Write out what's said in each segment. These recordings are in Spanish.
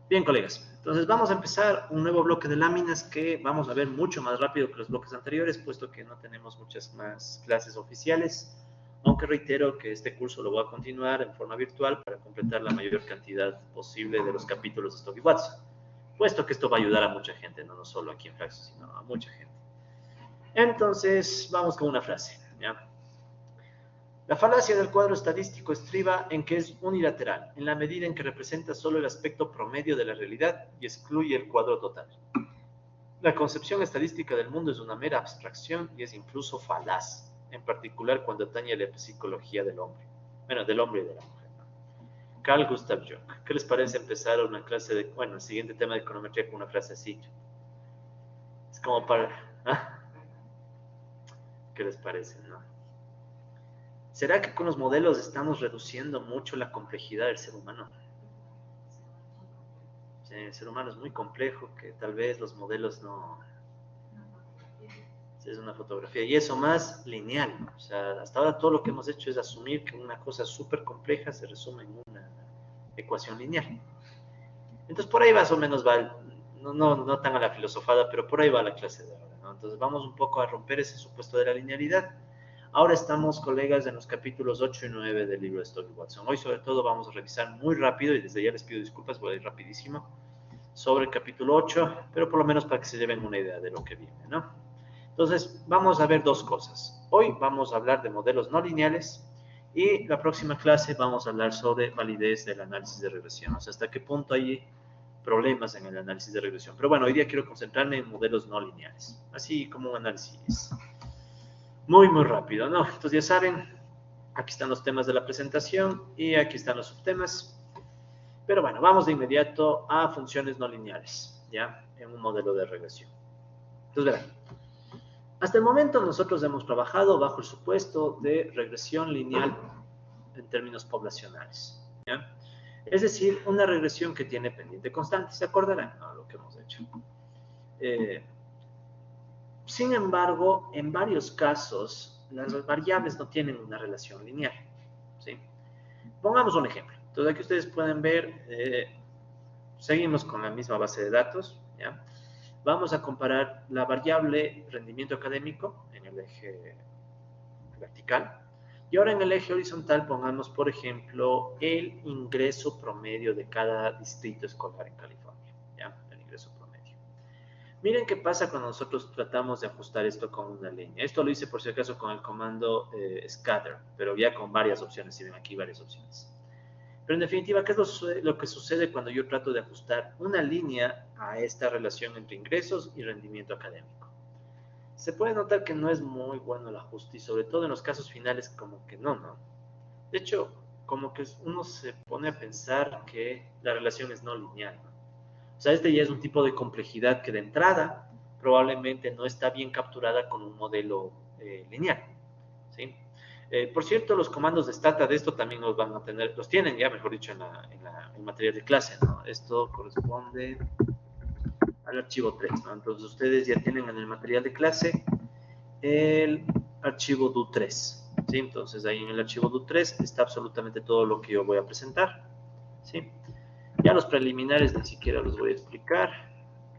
Bien, colegas, entonces vamos a empezar un nuevo bloque de láminas que vamos a ver mucho más rápido que los bloques anteriores, puesto que no tenemos muchas más clases oficiales, aunque reitero que este curso lo voy a continuar en forma virtual para completar la mayor cantidad posible de los capítulos de Stock y Watson, puesto que esto va a ayudar a mucha gente, no solo aquí en Flaxo, sino a mucha gente. Entonces, vamos con una frase, ¿ya? La falacia del cuadro estadístico estriba en que es unilateral, en la medida en que representa solo el aspecto promedio de la realidad y excluye el cuadro total. La concepción estadística del mundo es una mera abstracción y es incluso falaz, en particular cuando atañe a la psicología del hombre. Bueno, del hombre y de la mujer. Carl Gustav Jung. ¿Qué les parece empezar una clase de, bueno, el siguiente tema de econometría con una frase así? Es como para, ¿ah? ¿Qué les parece, no? ¿Será que con los modelos estamos reduciendo mucho la complejidad del ser humano? Sí, el ser humano es muy complejo, que tal vez los modelos no... Es una fotografía. Y eso más lineal. O sea, hasta ahora todo lo que hemos hecho es asumir que una cosa súper compleja se resume en una ecuación lineal. Entonces por ahí más o menos va, no tan a la filosofada, pero por ahí va la clase de ahora, ¿no? Entonces vamos un poco a romper ese supuesto de la linealidad. Ahora estamos, colegas, en los capítulos 8 y 9 del libro de Stock y Watson. Hoy sobre todo vamos a revisar muy rápido, y desde ya les pido disculpas, voy a ir rapidísimo, sobre el capítulo 8, pero por lo menos para que se lleven una idea de lo que viene, ¿no? Entonces, vamos a ver dos cosas. Hoy vamos a hablar de modelos no lineales y la próxima clase vamos a hablar sobre validez del análisis de regresión, o sea, hasta qué punto hay problemas en el análisis de regresión. Pero bueno, hoy día quiero concentrarme en modelos no lineales, así como un análisis muy rápido, ¿no? Entonces ya saben, aquí están los temas de la presentación y aquí están los subtemas. Pero bueno, vamos de inmediato a funciones no lineales, ¿ya? En un modelo de regresión. Entonces verán, hasta el momento nosotros hemos trabajado bajo el supuesto de regresión lineal en términos poblacionales, ¿ya? Es decir, una regresión que tiene pendiente constante, ¿se acordarán? ¿No? Lo que hemos hecho. Sin embargo, en varios casos, las variables no tienen una relación lineal, ¿sí? Pongamos un ejemplo. Entonces aquí ustedes pueden ver, seguimos con la misma base de datos, ¿ya? Vamos a comparar la variable rendimiento académico en el eje vertical y ahora en el eje horizontal pongamos, por ejemplo, el ingreso promedio de cada distrito escolar en California, ¿ya? El ingreso promedio. Miren qué pasa cuando nosotros tratamos de ajustar esto con una línea. Esto lo hice por si acaso con el comando scatter, pero ya con varias opciones, si ven aquí varias opciones. Pero en definitiva, ¿qué es lo que sucede cuando yo trato de ajustar una línea a esta relación entre ingresos y rendimiento académico? Se puede notar que no es muy bueno el ajuste y sobre todo en los casos finales como que no. De hecho, como que uno se pone a pensar que la relación es no lineal, ¿no? O sea, este ya es un tipo de complejidad que de entrada probablemente no está bien capturada con un modelo lineal, ¿sí? Por cierto, los comandos de stata de esto también los van a tener, los tienen ya, mejor dicho, en material de clase, ¿no? Esto corresponde al archivo 3, ¿no? Entonces ustedes ya tienen en el material de clase el archivo do3, ¿sí? Entonces ahí en el archivo do3 está absolutamente todo lo que yo voy a presentar, ¿sí? Ya los preliminares ni siquiera los voy a explicar.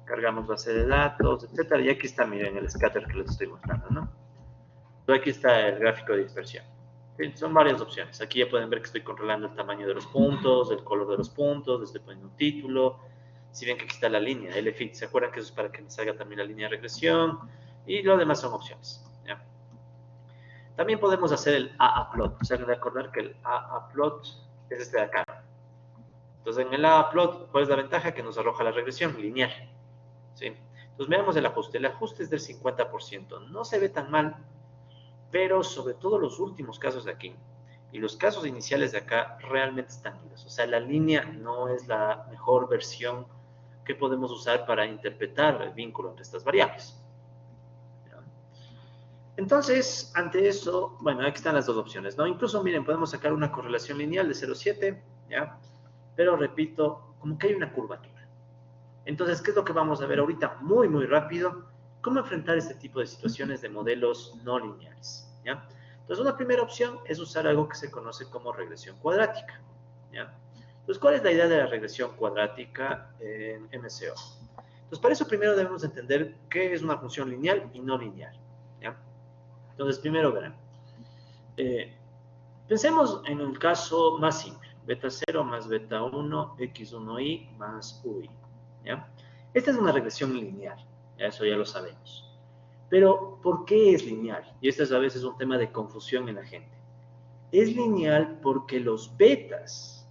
Cargamos base de datos, etcétera. Y aquí está, miren, el scatter que les estoy mostrando, ¿no? Entonces aquí está el gráfico de dispersión. ¿Sí? Son varias opciones. Aquí ya pueden ver que estoy controlando el tamaño de los puntos, el color de los puntos, les estoy poniendo un título. Si ven que aquí está la línea, el fit, ¿se acuerdan que eso es para que me salga también la línea de regresión? Y lo demás son opciones, ¿ya? También podemos hacer el aaplot. O sea, recordar que el aaplot es este de acá. Entonces, en el aaplot, ¿cuál es la ventaja? Que nos arroja la regresión lineal, ¿sí? Entonces, veamos el ajuste. El ajuste es del 50%. No se ve tan mal, pero sobre todo los últimos casos de aquí y los casos iniciales de acá realmente están idos. O sea, la línea no es la mejor versión que podemos usar para interpretar el vínculo entre estas variables. Entonces, ante eso, bueno, aquí están las dos opciones, ¿no? Incluso, miren, podemos sacar una correlación lineal de 0,7, ¿ya? Pero repito, como que hay una curvatura. Entonces, ¿qué es lo que vamos a ver ahorita? Muy rápido, cómo enfrentar este tipo de situaciones de modelos no lineales, ¿ya? Entonces, una primera opción es usar algo que se conoce como regresión cuadrática, ¿ya? Entonces, ¿cuál es la idea de la regresión cuadrática en MCO? Entonces, para eso primero debemos entender qué es una función lineal y no lineal, ¿ya? Entonces, primero verán. Pensemos en el caso más simple, beta 0 más beta 1, x1y más uy, ¿ya? Esta es una regresión lineal, ¿ya? Eso ya lo sabemos. Pero, ¿por qué es lineal? Y este es a veces un tema de confusión en la gente. Es lineal porque los betas,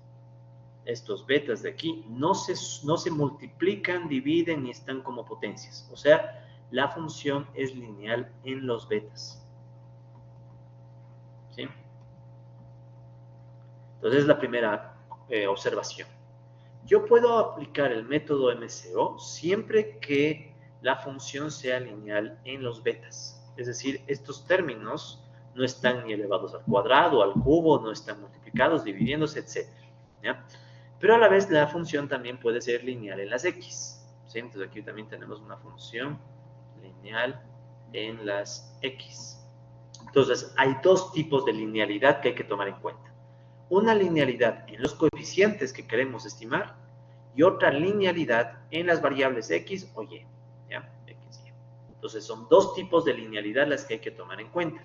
estos betas de aquí, no se multiplican, dividen ni están como potencias. O sea, la función es lineal en los betas. ¿Sí? Entonces, es la primera observación. Yo puedo aplicar el método MCO siempre que la función sea lineal en los betas. Es decir, estos términos no están ni elevados al cuadrado, al cubo, no están multiplicados, dividiéndose, etc. ¿Ya? Pero a la vez la función también puede ser lineal en las X. ¿Sí? Entonces aquí también tenemos una función lineal en las X. Entonces hay dos tipos de linealidad que hay que tomar en cuenta. Una linealidad en los coeficientes que queremos estimar y otra linealidad en las variables X o Y. ¿Ya? X, Y. Entonces son dos tipos de linealidad las que hay que tomar en cuenta.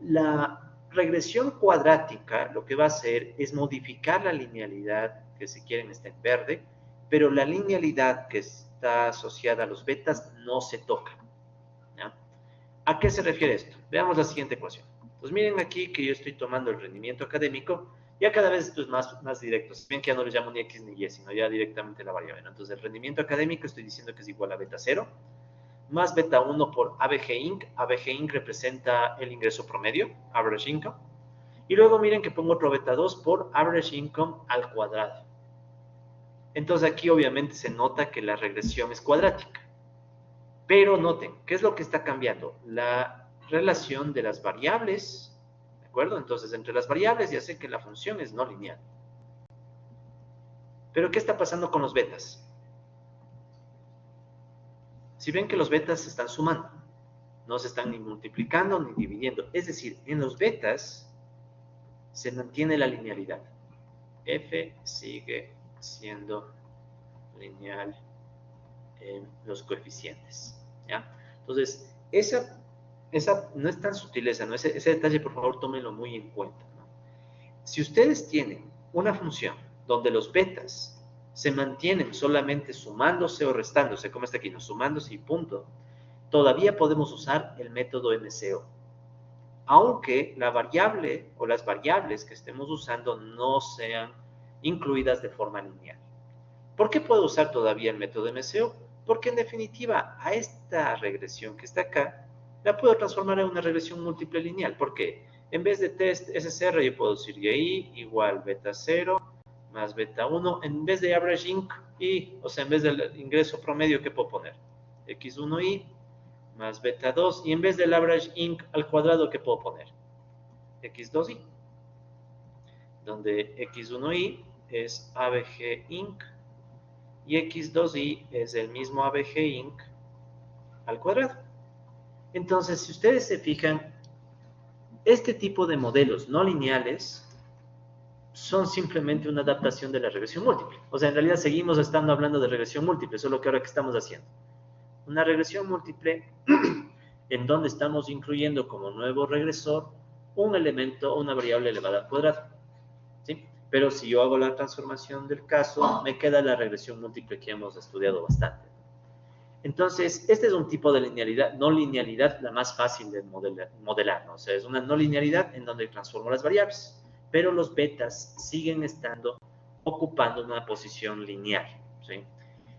La regresión cuadrática lo que va a hacer es modificar la linealidad que si quieren está en verde, pero la linealidad que está asociada a los betas no se toca. ¿Ya? ¿A qué se refiere esto? Veamos la siguiente ecuación. Pues miren aquí que yo estoy tomando el rendimiento académico, ya cada vez esto es más directo. Si bien que ya no le llamo ni X ni Y, sino ya directamente la variable, ¿no? Entonces el rendimiento académico estoy diciendo que es igual a beta 0, más beta 1 por ABG Inc. ABG Inc. representa el ingreso promedio, average income. Y luego miren que pongo otro beta 2 por average income al cuadrado. Entonces aquí obviamente se nota que la regresión es cuadrática. Pero noten, ¿qué es lo que está cambiando? La relación de las variables, ¿de acuerdo? Entonces, entre las variables ya sé que la función es no lineal. Pero, ¿qué está pasando con los betas? Si ven que los betas se están sumando, no se están ni multiplicando ni dividiendo. Es decir, en los betas se mantiene la linealidad. F sigue siendo lineal en los coeficientes, ¿ya? Entonces, esa no es tan sutileza, ¿no? Ese detalle, por favor, tómenlo muy en cuenta, ¿no? Si ustedes tienen una función donde los betas se mantienen solamente sumándose o restándose, como está aquí, no sumándose y punto, todavía podemos usar el método MCO, aunque la variable o las variables que estemos usando no sean incluidas de forma lineal. ¿Por qué puedo usar todavía el método MCO? Porque en definitiva a esta regresión que está acá la puedo transformar en una regresión múltiple lineal. ¿Por qué? En vez de test SCR yo puedo decir y igual beta 0 más beta 1. En vez de average inc y, o sea, en vez del ingreso promedio, ¿qué puedo poner? X1y más beta 2. Y en vez del average inc al cuadrado, ¿qué puedo poner? X2y. Donde X1y es ABG inc y X2y es el mismo ABG inc al cuadrado. Entonces, si ustedes se fijan, este tipo de modelos no lineales son simplemente una adaptación de la regresión múltiple. O sea, en realidad seguimos estando hablando de regresión múltiple, solo que ahora ¿qué estamos haciendo? Una regresión múltiple en donde estamos incluyendo como nuevo regresor un elemento, una variable elevada al cuadrado. ¿Sí? Pero si yo hago la transformación del caso, me queda la regresión múltiple que hemos estudiado bastante. Entonces, este es un tipo de linealidad, no linealidad la más fácil de modelar, ¿no? O sea, es una no linealidad en donde transformo las variables, pero los betas siguen estando ocupando una posición lineal, ¿sí?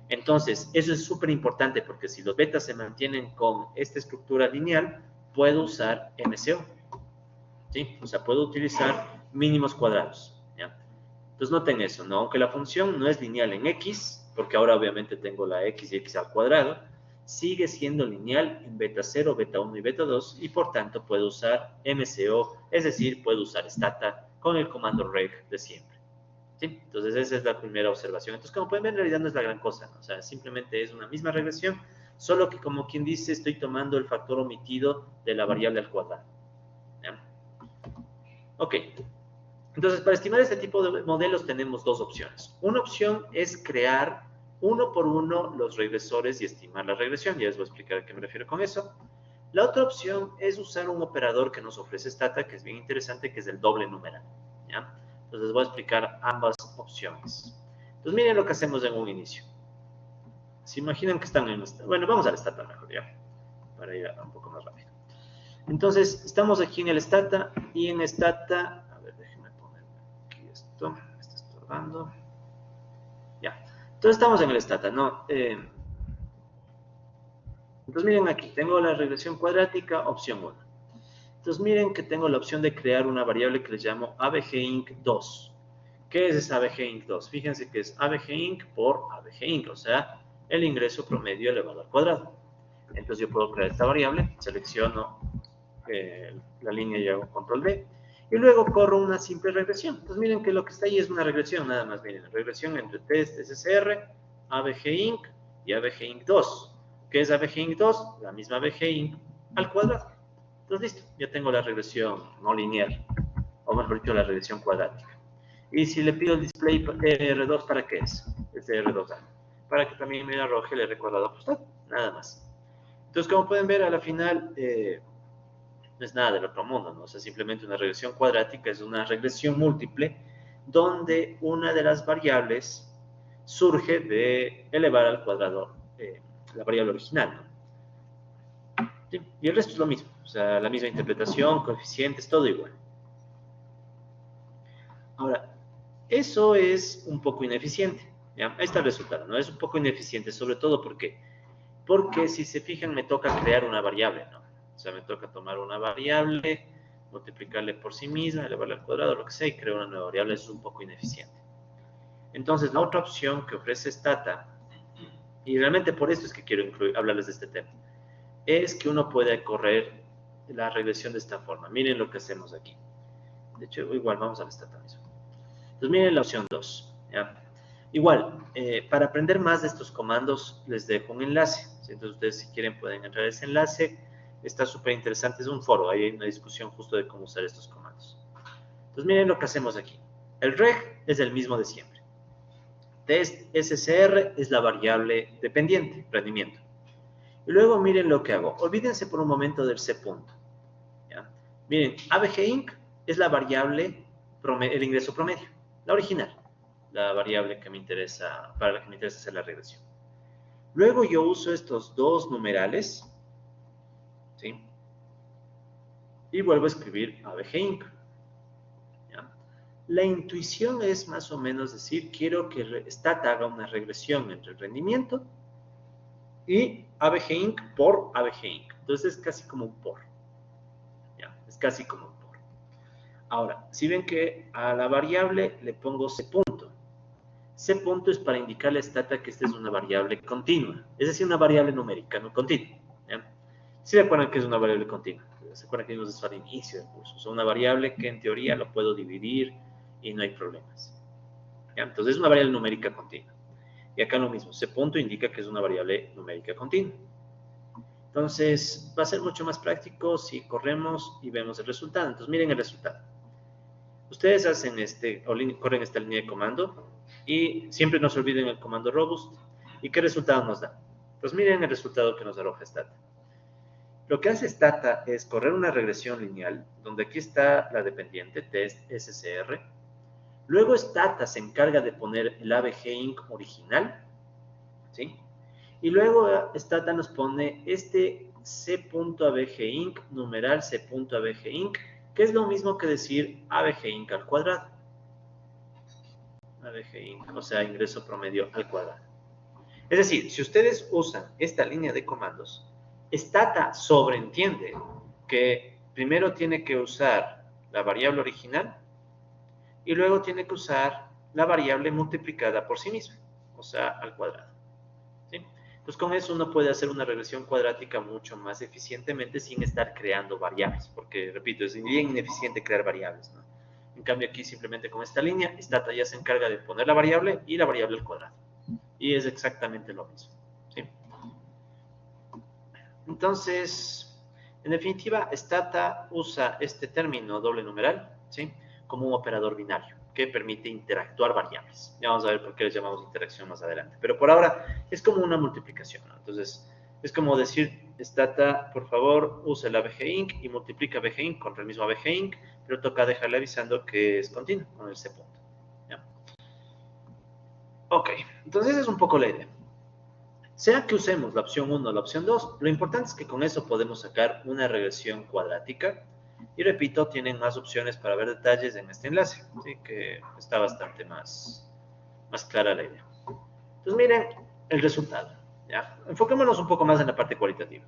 Entonces, eso es súper importante porque si los betas se mantienen con esta estructura lineal, puedo usar MCO, ¿sí? O sea, puedo utilizar mínimos cuadrados, ¿ya? Entonces noten eso, ¿no? Aunque la función no es lineal en X, porque ahora obviamente tengo la X y X al cuadrado, sigue siendo lineal en beta 0, beta 1 y beta 2 y por tanto puedo usar MCO, es decir, puedo usar stata con el comando reg de siempre. ¿Sí? Entonces esa es la primera observación. Entonces como pueden ver en realidad no es la gran cosa, ¿no? O sea, simplemente es una misma regresión, solo que como quien dice estoy tomando el factor omitido de la variable al cuadrado. ¿Ya? Ok. Entonces, para estimar este tipo de modelos tenemos dos opciones. Una opción es crear uno por uno los regresores y estimar la regresión. Ya les voy a explicar a qué me refiero con eso. La otra opción es usar un operador que nos ofrece Stata, que es bien interesante, que es el doble numeral, ¿ya? Entonces les voy a explicar ambas opciones. Entonces miren lo que hacemos en un inicio. Se imaginan que están en... Bueno, vamos al Stata mejor, ¿ya? Para ir un poco más rápido. Entonces, estamos aquí en el Stata y en Stata... A ver, déjenme poner aquí esto. Me está estorbando. Ya. Entonces estamos en el Stata, ¿no? Entonces miren aquí, tengo la regresión cuadrática, opción 1. Entonces miren que tengo la opción de crear una variable que le llamo abginc2. ¿Qué es esa abginc2? Fíjense que es abginc por abginc, o sea, el ingreso promedio elevado al cuadrado. Entonces yo puedo crear esta variable, selecciono la línea y hago control D, y luego corro una simple regresión. Entonces miren que lo que está ahí es una regresión, nada más, miren, regresión entre test SSR, abginc y abginc2. ¿Qué es abginc2? La misma abginc al cuadrado. Entonces listo, ya tengo la regresión no lineal, o mejor dicho, la regresión cuadrática. Y si le pido el display R2, ¿para qué es? Este R2A. Para que también me arroje el recuadrado postal, nada más. Entonces, como pueden ver, a la final no es nada del otro mundo, ¿no? O sea, simplemente una regresión cuadrática es una regresión múltiple donde una de las variables surge de elevar al cuadrado la variable original, ¿no? ¿Sí? Y el resto es lo mismo, o sea, la misma interpretación, coeficientes, todo igual. Ahora, eso es un poco ineficiente, ¿ya? Ahí está el resultado, ¿no? Es un poco ineficiente, sobre todo porque si se fijan me toca crear una variable, ¿no? O sea, me toca tomar una variable, multiplicarle por sí misma, elevarla al cuadrado, lo que sea, y crear una nueva variable. Eso es un poco ineficiente. Entonces, la otra opción que ofrece Stata, y realmente por esto es que quiero hablarles de este tema, es que uno puede correr la regresión de esta forma. Miren lo que hacemos aquí. De hecho, igual vamos al Stata mismo. Entonces, miren la opción 2, ¿ya? Igual, para aprender más de estos comandos, les dejo un enlace. Entonces, ustedes si quieren pueden entrar a ese enlace. Está súper interesante, es un foro, ahí hay una discusión justo de cómo usar estos comandos. Entonces, miren lo que hacemos aquí. El reg es el mismo de siempre. Test SCR es la variable dependiente, rendimiento. Y luego miren lo que hago. Olvídense por un momento del C punto, ¿ya? Miren, abginc es la variable, el ingreso promedio, la original, la variable que me interesa, para la que me interesa hacer la regresión. Luego yo uso estos dos numerales, ¿sí? Y vuelvo a escribir abginc, ¿ya? La intuición es más o menos decir, quiero que Stata haga una regresión entre el rendimiento y abginc por abginc. Entonces es casi como un por, ¿ya? Es casi como un por. Ahora, si ven que a la variable le pongo C punto. C punto es para indicarle a Stata que esta es una variable continua, es decir, una variable numérica, no continua. ¿Ya? ¿Sí recuerdan que es una variable continua? ¿Se acuerdan que vimos eso al inicio del curso? O sea, una variable que en teoría lo puedo dividir y no hay problemas. ¿Ya? Entonces es una variable numérica continua. Y acá lo mismo, C punto indica que es una variable numérica continua. Entonces va a ser mucho más práctico si corremos y vemos el resultado. Entonces miren el resultado. Ustedes hacen corren esta línea de comando y siempre no se olviden el comando robust. ¿Y qué resultado nos da? Pues miren el resultado que nos arroja Stata. Lo que hace Stata es correr una regresión lineal, donde aquí está la dependiente, test SCR. Luego Stata se encarga de poner el abginc original, ¿sí? Y luego Stata nos pone este c.abginc, numeral c.abginc, que es lo mismo que decir abginc al cuadrado. abginc, o sea, ingreso promedio al cuadrado. Es decir, si ustedes usan esta línea de comandos, Stata sobreentiende que primero tiene que usar la variable original y luego tiene que usar la variable multiplicada por sí misma, o sea, al cuadrado. ¿Sí? Pues con eso uno puede hacer una regresión cuadrática mucho más eficientemente sin estar creando variables, porque, repito, es bien ineficiente crear variables, ¿no? En cambio aquí simplemente con esta línea, Stata ya se encarga de poner la variable y la variable al cuadrado. Y es exactamente lo mismo, ¿sí? Entonces, en definitiva, Stata usa este término doble numeral, ¿sí? como un operador binario que permite interactuar variables. Ya vamos a ver por qué les llamamos interacción más adelante. Pero por ahora es como una multiplicación, ¿no? Entonces, es como decir, Stata, por favor, usa la BGINC y multiplica BGINC contra el mismo BGINC, pero toca dejarle avisando que es continuo con el C punto. ¿Ya? Ok, entonces esa es un poco la idea. Sea que usemos la opción 1 o la opción 2, lo importante es que con eso podemos sacar una regresión cuadrática. Y repito, tienen más opciones para ver detalles en este enlace, así que está bastante más clara la idea. Entonces miren el resultado. ¿Ya? Enfoquémonos un poco más en la parte cualitativa.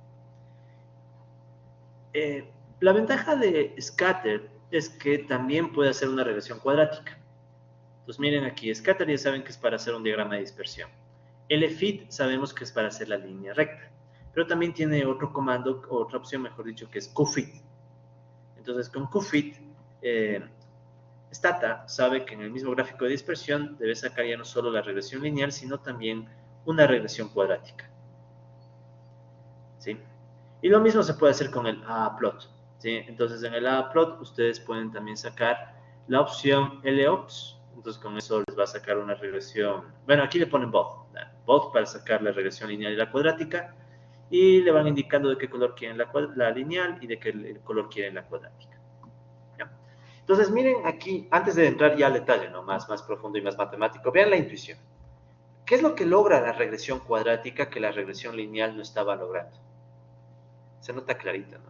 La ventaja de scatter es que también puede hacer una regresión cuadrática. Entonces miren aquí, scatter ya saben que es para hacer un diagrama de dispersión. LFIT sabemos que es para hacer la línea recta, pero también tiene otro comando, otra opción mejor dicho, que es QFIT. Entonces con QFIT, Stata sabe que en el mismo gráfico de dispersión debe sacar ya no solo la regresión lineal, sino también una regresión cuadrática. ¿Sí? Y lo mismo se puede hacer con el A-plot. ¿Sí? Entonces en el A-plot ustedes pueden también sacar la opción LOPS. Entonces con eso les va a sacar una regresión. Bueno, aquí le ponen both. Both para sacar la regresión lineal y la cuadrática. Y le van indicando de qué color quieren la lineal y de qué color quieren la cuadrática. ¿Ya? Entonces miren aquí, antes de entrar ya al detalle, ¿no? más profundo y más matemático, vean la intuición. ¿Qué es lo que logra la regresión cuadrática que la regresión lineal no estaba logrando? Se nota clarito, ¿no?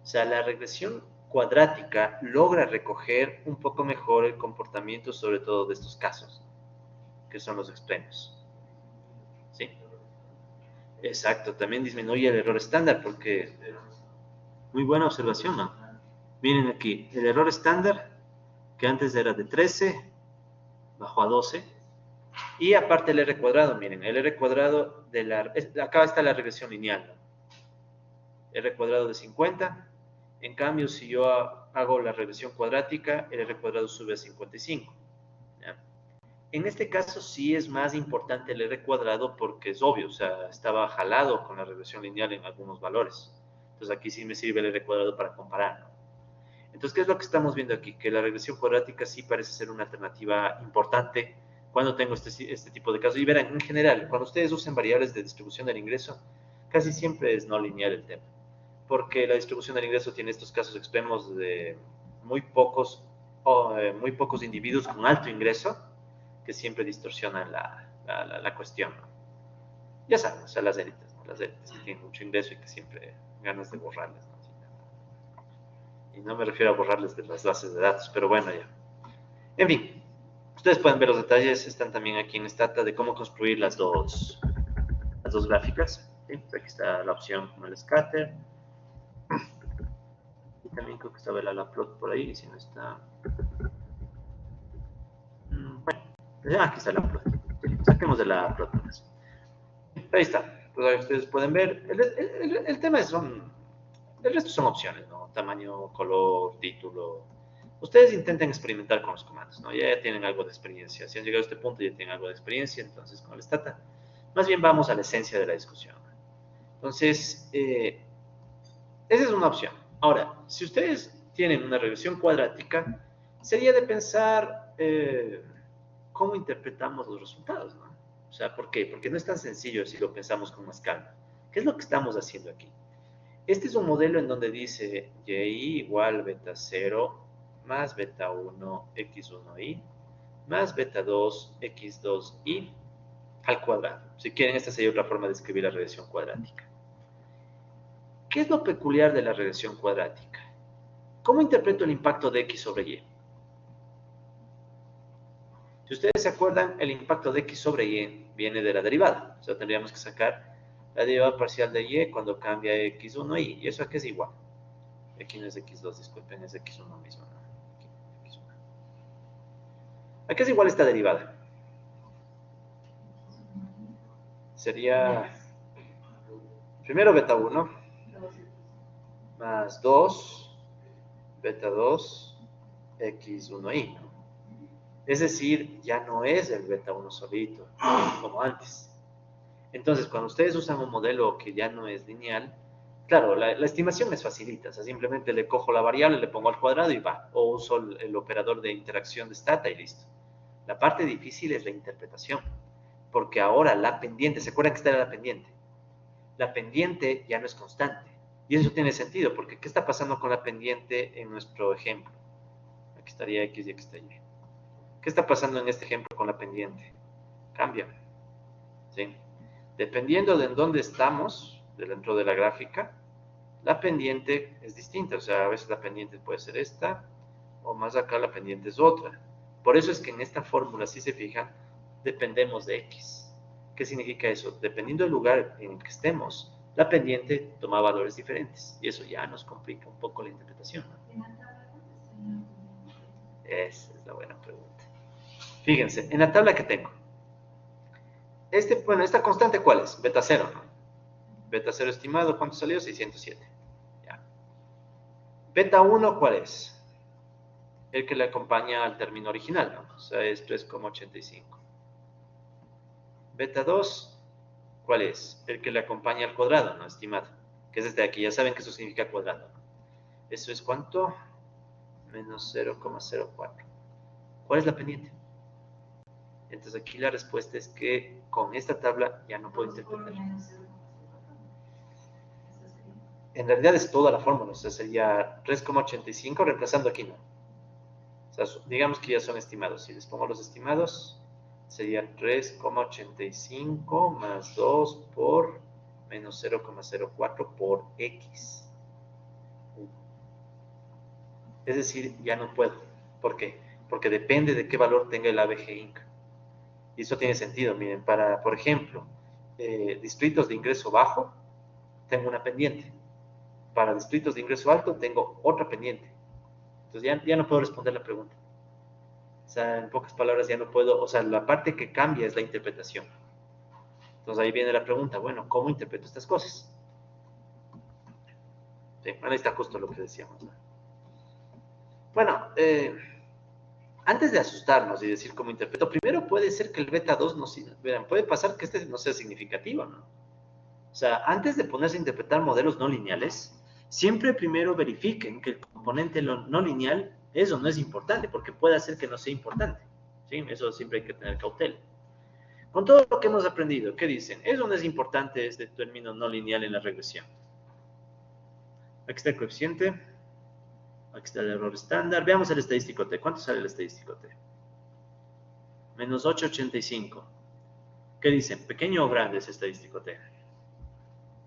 O sea, la regresión cuadrática logra recoger un poco mejor el comportamiento, sobre todo de estos casos, que son los extremos. ¿Sí? Exacto, también disminuye el error estándar, porque muy buena observación, ¿no? Miren aquí, el error estándar, que antes era de 13, bajó a 12, y aparte el R cuadrado, miren, el R cuadrado acá está la regresión lineal, ¿no? R cuadrado de 50. En cambio, si yo hago la regresión cuadrática, el R cuadrado sube a 55. ¿Ya? En este caso sí es más importante el R cuadrado porque es obvio, o sea, estaba jalado con la regresión lineal en algunos valores. Entonces aquí sí me sirve el R cuadrado para comparar, ¿no? Entonces, ¿qué es lo que estamos viendo aquí? Que la regresión cuadrática sí parece ser una alternativa importante cuando tengo este tipo de casos. Y verán, en general, cuando ustedes usen variables de distribución del ingreso, casi siempre es no lineal el tema, porque la distribución del ingreso tiene estos casos extremos de muy pocos individuos con alto ingreso que siempre distorsionan la cuestión, ¿no? Ya saben, o sea, las élites, ¿no? Las élites que tienen mucho ingreso y que siempre ganas de borrarles, ¿no? Y no me refiero a borrarles de las bases de datos, pero bueno, ya. En fin, ustedes pueden ver los detalles, están también aquí en Stata de cómo construir las dos gráficas. ¿Sí? Aquí está la opción con el scatter. Y también creo que estaba la plot por ahí, si no está. Bueno, aquí está la plot. Sí, saquemos de la plot. Ahí está. Pues ustedes pueden ver. El tema es el resto son opciones, ¿no? Tamaño, color, título. Ustedes intenten experimentar con los comandos, ¿no? Ya tienen algo de experiencia. Si han llegado a este punto, ya tienen algo de experiencia. Entonces, con el Stata, más bien vamos a la esencia de la discusión. Entonces, esa es una opción. Ahora, si ustedes tienen una regresión cuadrática, sería de pensar cómo interpretamos los resultados, ¿no? O sea, ¿por qué? Porque no es tan sencillo si lo pensamos con más calma. ¿Qué es lo que estamos haciendo aquí? Este es un modelo en donde dice y igual beta 0 más beta 1 x1y más beta 2 x2y al cuadrado. Si quieren, esta sería otra forma de escribir la regresión cuadrática. ¿Qué es lo peculiar de la regresión cuadrática? ¿Cómo interpreto el impacto de x sobre y? Si ustedes se acuerdan, el impacto de x sobre y viene de la derivada. O sea, tendríamos que sacar la derivada parcial de y cuando cambia x1y. ¿Y eso aquí es igual? Aquí no es x2, disculpen, es x1 mismo. ¿No? Aquí, x1. Aquí es igual esta derivada. Sería primero beta 1 más 2 beta 2 x1y. ¿No? Es decir, ya no es el beta 1 solito, como antes. Entonces, cuando ustedes usan un modelo que ya no es lineal, Claro, la estimación es facilita, o sea, simplemente le cojo la variable, le pongo al cuadrado y va, o uso el operador de interacción de stata y listo. La parte difícil es la interpretación, porque ahora la pendiente, ¿se acuerdan que esta era la pendiente? La pendiente ya no es constante, y eso tiene sentido, porque ¿qué está pasando con la pendiente en nuestro ejemplo? Aquí estaría X y aquí está Y. ¿Qué está pasando en este ejemplo con la pendiente? Cambia, ¿sí? Dependiendo de en dónde estamos, dentro de la gráfica, la pendiente es distinta, o sea, a veces la pendiente puede ser esta, o más acá la pendiente es otra. Por eso es que en esta fórmula, si se fijan, dependemos de X. ¿Qué significa eso? Dependiendo del lugar en el que estemos, la pendiente toma valores diferentes, y eso ya nos complica un poco la interpretación, ¿no? Esa es la buena pregunta. Fíjense, en la tabla que tengo, bueno, esta constante, ¿cuál es? Beta 0, ¿no? Beta 0 estimado, ¿cuánto salió? 607. Ya. Beta 1, ¿cuál es? El que le acompaña al término original, ¿no? O sea, es 3,85. Beta 2, ¿cuál es? El que le acompaña al cuadrado, ¿no? Estimado. Que es este de aquí. Ya saben que eso significa cuadrado, ¿no? ¿Eso es cuánto? Menos 0,04. ¿Cuál es la pendiente? Entonces aquí la respuesta es que con esta tabla ya no puedo interpretar. En realidad es toda la fórmula, o sea, sería 3,85 reemplazando aquí, ¿no? O sea, digamos que ya son estimados. Si les pongo los estimados, sería 3,85 más 2 por menos 0,04 por X. Es decir, ya no puedo. ¿Por qué? Porque depende de qué valor tenga el ABG Inc. Y eso tiene sentido. Miren, para, por ejemplo, distritos de ingreso bajo, tengo una pendiente. Para distritos de ingreso alto, tengo otra pendiente. Entonces ya no puedo responder la pregunta. O sea, en pocas palabras ya no puedo, o sea, la parte que cambia es la interpretación. Entonces ahí viene la pregunta, bueno, ¿cómo interpreto estas cosas? Sí, bueno, ahí está justo lo que decíamos, ¿no? Bueno, antes de asustarnos y decir cómo interpreto, primero puede ser que el beta 2 no, verán, puede pasar que este no sea significativo, ¿no? O sea, antes de ponerse a interpretar modelos no lineales, siempre primero verifiquen que el componente no lineal es o no es importante, porque puede hacer que no sea importante, ¿sí? Eso siempre hay que tener cautela. Con todo lo que hemos aprendido, ¿qué dicen? Eso no es importante, este término no lineal en la regresión. Aquí está el coeficiente, aquí está el error estándar. Veamos el estadístico T. ¿Cuánto sale el estadístico T? Menos 8,85. ¿Qué dicen? ¿Pequeño o grande ese estadístico T?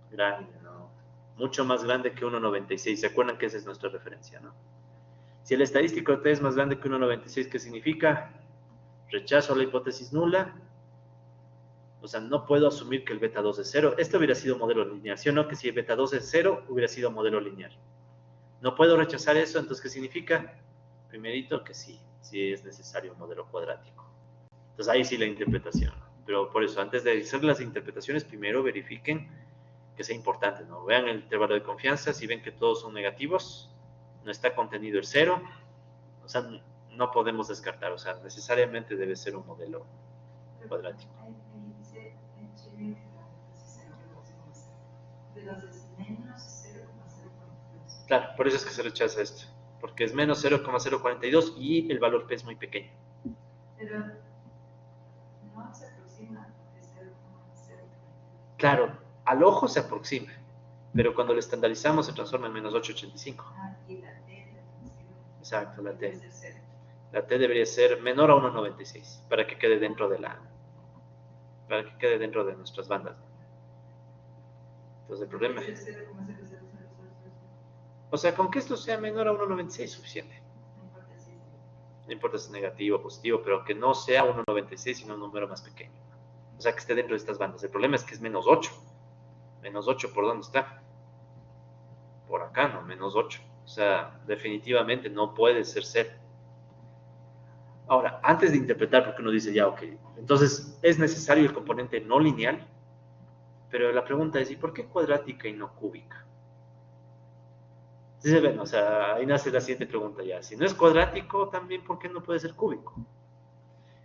Grande, ¿no? Mucho más grande que 1,96. ¿Se acuerdan que esa es nuestra referencia, no? Si el estadístico T es más grande que 1,96, ¿qué significa? Rechazo la hipótesis nula. O sea, no puedo asumir que el beta 2 es 0. Esto hubiera sido modelo lineal, ¿sí o no? Que si el beta 2 es 0, hubiera sido modelo lineal. No puedo rechazar eso, entonces, ¿qué significa? Primerito, que sí es necesario un modelo cuadrático. Entonces, ahí sí la interpretación. Pero por eso, antes de hacer las interpretaciones, primero verifiquen que sea importante, ¿no? Vean el intervalo de confianza, si ven que todos son negativos, no está contenido el 0, o sea, no podemos descartar, o sea, necesariamente debe ser un modelo cuadrático. Claro, por eso es que se rechaza esto, porque es menos 0,042 y el valor P es muy pequeño. Pero no se aproxima de 0,0. Claro, al ojo se aproxima, pero cuando lo estandarizamos se transforma en menos 8,85. Y la T. Exacto, la T. La T debería ser menor a 1,96 para que quede dentro de nuestras bandas. Entonces el problema es, o sea, con que esto sea menor a 1,96 es suficiente. No importa si es negativo o positivo, pero que no sea 1,96 sino un número más pequeño. O sea, que esté dentro de estas bandas. El problema es que es menos 8. Menos 8, ¿por dónde está? Por acá, ¿no? Menos 8. O sea, definitivamente no puede ser 0. Ahora, antes de interpretar, porque uno dice ya, ok, entonces es necesario el componente no lineal, pero la pregunta es, ¿y por qué cuadrática y no cúbica? ¿Sí se ven? O sea, ahí nace la siguiente pregunta ya. Si no es cuadrático, también, ¿por qué no puede ser cúbico?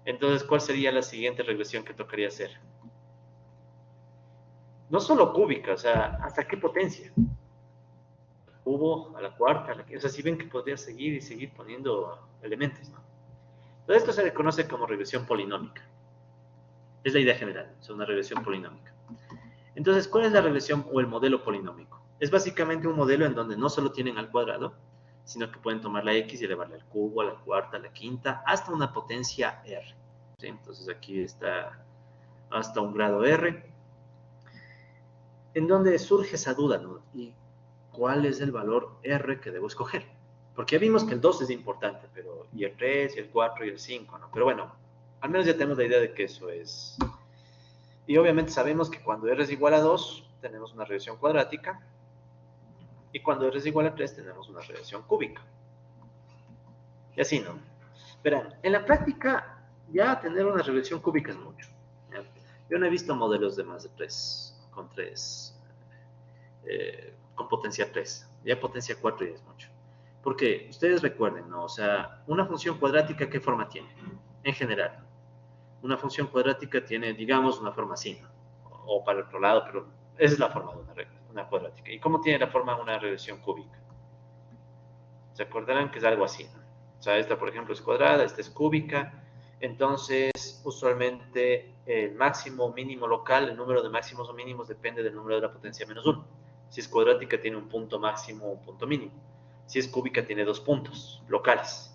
Entonces, ¿cuál sería la siguiente regresión que tocaría hacer? No solo cúbica, o sea, ¿hasta qué potencia? cubo, a la cuarta, o sea, si ven que podría seguir y seguir poniendo elementos, ¿no? Entonces esto se le conoce como regresión polinómica. Es la idea general, es una regresión polinómica. Entonces, ¿cuál es la regresión o el modelo polinómico? Es básicamente un modelo en donde no solo tienen al cuadrado, sino que pueden tomar la x y elevarla al cubo, a la cuarta, a la quinta, hasta una potencia r. ¿Sí? Entonces aquí está hasta un grado r, en donde surge esa duda, ¿no? ¿Y cuál es el valor r que debo escoger? Porque ya vimos que el 2 es importante, pero y el 3, y el 4, y el 5, ¿no? Pero bueno, al menos ya tenemos la idea de que eso es. Y obviamente sabemos que cuando r es igual a 2, tenemos una regresión cuadrática, y cuando r es igual a 3, tenemos una regresión cúbica. Y así, ¿no? Verán, en la práctica, ya tener una regresión cúbica es mucho. ¿Ya? Yo no he visto modelos de más de 3, con 3, con potencia 3. Ya potencia 4 ya es mucho. Porque ustedes recuerden, ¿no? O sea, una función cuadrática, ¿qué forma tiene? En general, una función cuadrática tiene, digamos, una forma así, ¿no? O para el otro lado, pero esa es la forma de una cuadrática. ¿Y cómo tiene la forma de una regresión cúbica? Se acordarán que es algo así, ¿no? O sea, esta, por ejemplo, es cuadrada, esta es cúbica. Entonces, usualmente, el máximo o mínimo local, el número de máximos o mínimos depende del número de la potencia menos 1. Si es cuadrática, tiene un punto máximo o un punto mínimo. Si es cúbica, tiene 2 puntos locales.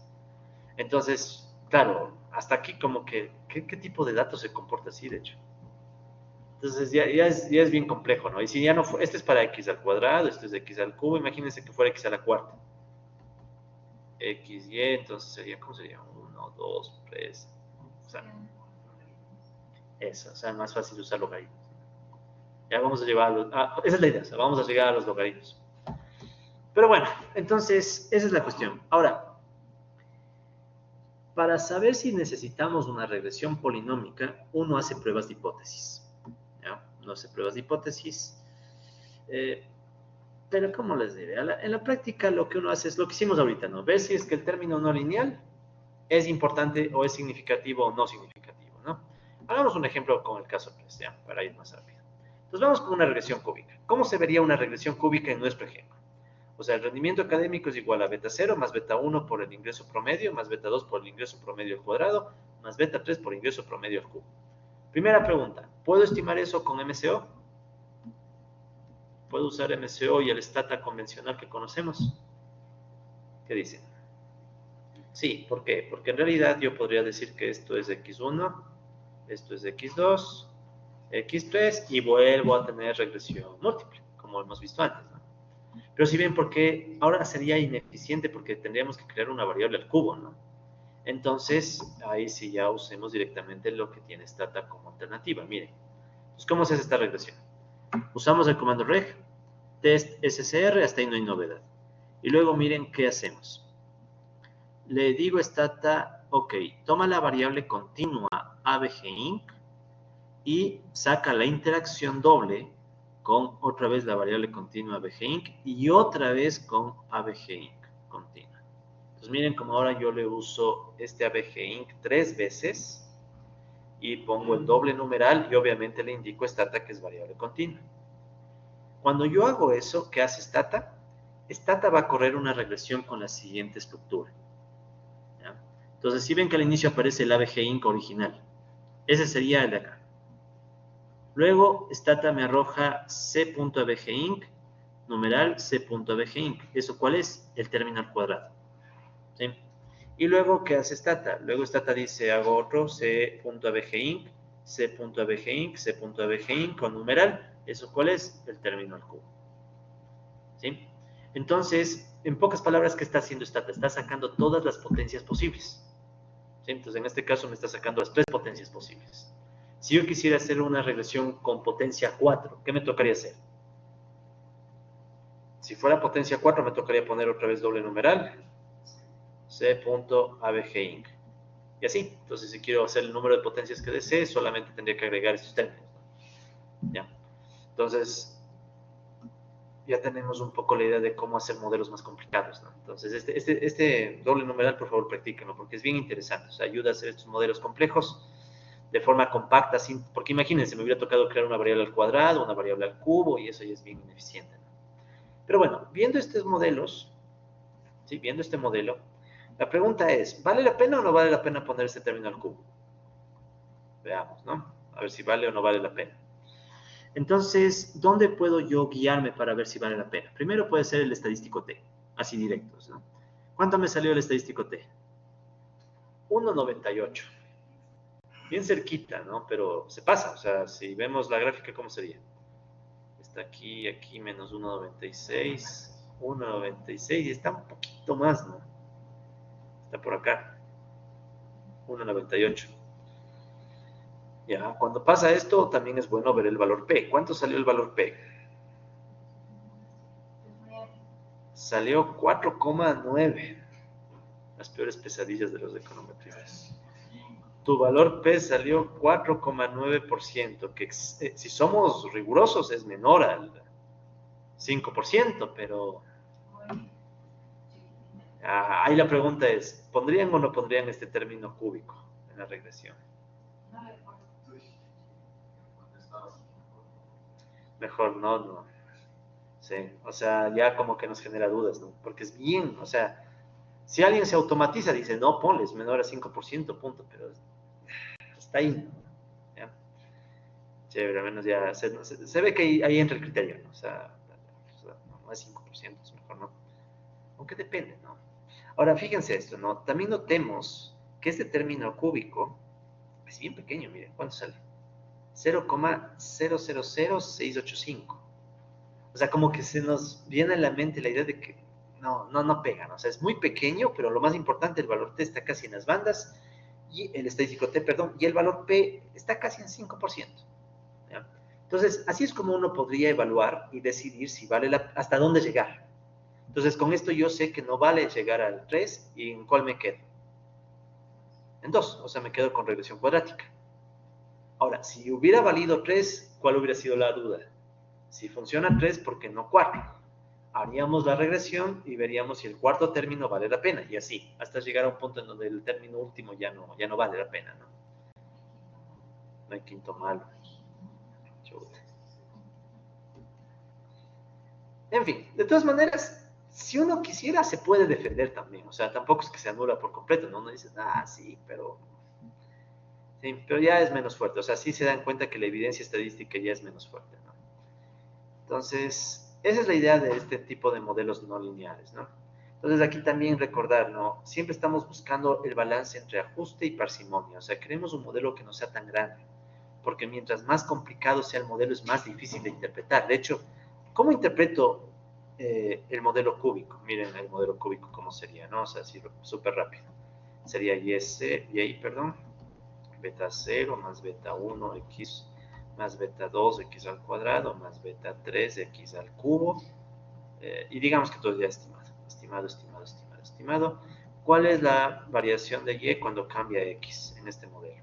Entonces, claro, hasta aquí como que, ¿qué tipo de datos se comporta así, de hecho? Entonces ya es bien complejo, ¿no? Y si ya no fue, este es para x al cuadrado, este es x al cubo, imagínense que fuera x a la cuarta. X, Y, entonces sería, ¿cómo sería? 1, 2, 3. O sea, eso, o sea, más fácil usar logaritmos. Ya vamos a llevar a los, esa es la idea, o sea, vamos a llegar a los logaritmos. Pero bueno, entonces, esa es la cuestión. Ahora, para saber si necesitamos una regresión polinómica, uno hace pruebas de hipótesis. ¿Ya? Uno hace pruebas de hipótesis. Pero, ¿cómo les diré? En la práctica lo que uno hace es lo que hicimos ahorita, ¿no? Ver si es que el término no lineal es importante o es significativo o no significativo, ¿no? Hagamos un ejemplo con el caso 3, ¿ya? Para ir más rápido. Entonces vamos con una regresión cúbica. ¿Cómo se vería una regresión cúbica en nuestro ejemplo? O sea, el rendimiento académico es igual a beta 0 más beta 1 por el ingreso promedio, más beta 2 por el ingreso promedio al cuadrado, más beta 3 por ingreso promedio al cubo. Primera pregunta, ¿puedo estimar eso con MCO? ¿Puedo usar MCO y el stata convencional que conocemos? ¿Qué dicen? Sí, ¿por qué? Porque en realidad yo podría decir que esto es x1, esto es x2, x3 y vuelvo a tener regresión múltiple, como hemos visto antes, ¿no? Pero si bien, porque ahora sería ineficiente porque tendríamos que crear una variable al cubo, ¿no? Entonces, ahí sí ya usemos directamente lo que tiene stata como alternativa. Miren, entonces, ¿cómo se hace esta regresión? Usamos el comando reg, test scr, hasta ahí no hay novedad. Y luego miren qué hacemos. Le digo stata, ok, toma la variable continua abginc y saca la interacción doble con otra vez la variable continua abginc y otra vez con abginc continua. Entonces miren como ahora yo le uso este abginc 3 veces y pongo el doble numeral y obviamente le indico stata que es variable continua. Cuando yo hago eso, ¿qué hace stata? Stata va a correr una regresión con la siguiente estructura. ¿Ya? Entonces, si ven que al inicio aparece el abginc original, ese sería el de acá. Luego, stata me arroja c.abginc, numeral c.abginc. ¿Eso cuál es? El término al cuadrado. ¿Sí? Y luego, ¿qué hace stata? Luego stata dice, hago otro c.abginc, c.abginc, c.abginc con numeral. ¿Eso cuál es? El término al cubo. ¿Sí? Entonces, en pocas palabras, ¿qué está haciendo stata? Está sacando todas las potencias posibles. ¿Sí? Entonces, en este caso me está sacando las 3 potencias posibles. Si yo quisiera hacer una regresión con potencia 4, ¿qué me tocaría hacer? Si fuera potencia 4, me tocaría poner otra vez doble numeral, c.abginc. Y así. Entonces, si quiero hacer el número de potencias que desee, solamente tendría que agregar estos términos. ¿Ya? Entonces, ya tenemos un poco la idea de cómo hacer modelos más complicados, ¿no? Entonces, este doble numeral, por favor, practíquenlo, porque es bien interesante. O sea, ayuda a hacer estos modelos complejos de forma compacta, sin, porque imagínense, me hubiera tocado crear una variable al cuadrado, una variable al cubo, y eso ya es bien ineficiente, ¿no? Pero bueno, viendo estos modelos, ¿sí? Viendo este modelo, la pregunta es, ¿vale la pena o no vale la pena poner este término al cubo? Veamos, ¿no? A ver si vale o no vale la pena. Entonces, ¿dónde puedo yo guiarme para ver si vale la pena? Primero puede ser el estadístico T, así directos, ¿no? ¿Cuánto me salió el estadístico T? 1,98. Bien cerquita, ¿no? Pero se pasa, o sea, si vemos la gráfica, ¿cómo sería? Está aquí, aquí, menos 1,96, 1,96 y está un poquito más, ¿no? Está por acá, 1,98. Ya, cuando pasa esto, también es bueno ver el valor P. ¿Cuánto salió el valor P? Salió 4,9. Las peores pesadillas de los econometristas. Tu valor P salió 4,9%, que si somos rigurosos es menor al 5%, pero ahí la pregunta es, ¿pondrían o no pondrían este término cúbico en la regresión? Mejor no, no. Sí, o sea, ya como que nos genera dudas, ¿no? Porque es bien, o sea, si alguien se automatiza, dice, no, ponle, es menor a 5%, punto, pero está ahí, ¿no? ¿Ya? Chévere, al menos ya se ve que ahí entra el criterio, ¿no? O sea, no es 5%, es mejor no. Aunque depende, ¿no? Ahora, fíjense esto, ¿no? También notemos que este término cúbico es bien pequeño, miren, ¿cuánto sale? 0,000685. O sea, como que se nos viene a la mente la idea de que no pegan. O sea, es muy pequeño, pero lo más importante, el valor T está casi en las bandas, y el estadístico T, perdón, y el valor P está casi en 5%. ¿Ya? Entonces, así es como uno podría evaluar y decidir si vale hasta dónde llegar. Entonces, con esto yo sé que no vale llegar al 3 y en cuál me quedo. En 2, o sea, me quedo con regresión cuadrática. Ahora, si hubiera valido 3, ¿cuál hubiera sido la duda? Si funciona 3, ¿por qué no 4? Haríamos la regresión y veríamos si el cuarto término vale la pena, y así, hasta llegar a un punto en donde el término último ya no vale la pena, ¿no? No hay quinto malo. Chuta. En fin, de todas maneras, si uno quisiera, se puede defender también. O sea, tampoco es que se anula por completo, ¿no? Uno dice, sí, pero ya es menos fuerte. O sea, sí se dan cuenta que la evidencia estadística ya es menos fuerte, ¿no? Entonces, esa es la idea de este tipo de modelos no lineales, ¿no? Entonces, aquí también recordar, ¿no? Siempre estamos buscando el balance entre ajuste y parsimonia. O sea, queremos un modelo que no sea tan grande, porque mientras más complicado sea el modelo, es más difícil de interpretar. De hecho, ¿cómo interpreto el modelo cúbico? Miren el modelo cúbico cómo sería, ¿no? O sea, así súper rápido. Sería y perdón, beta 0 más beta 1 x más beta 2 x al cuadrado más beta 3 x al cubo. Y digamos que todo ya estimado. ¿Cuál es la variación de y cuando cambia x en este modelo?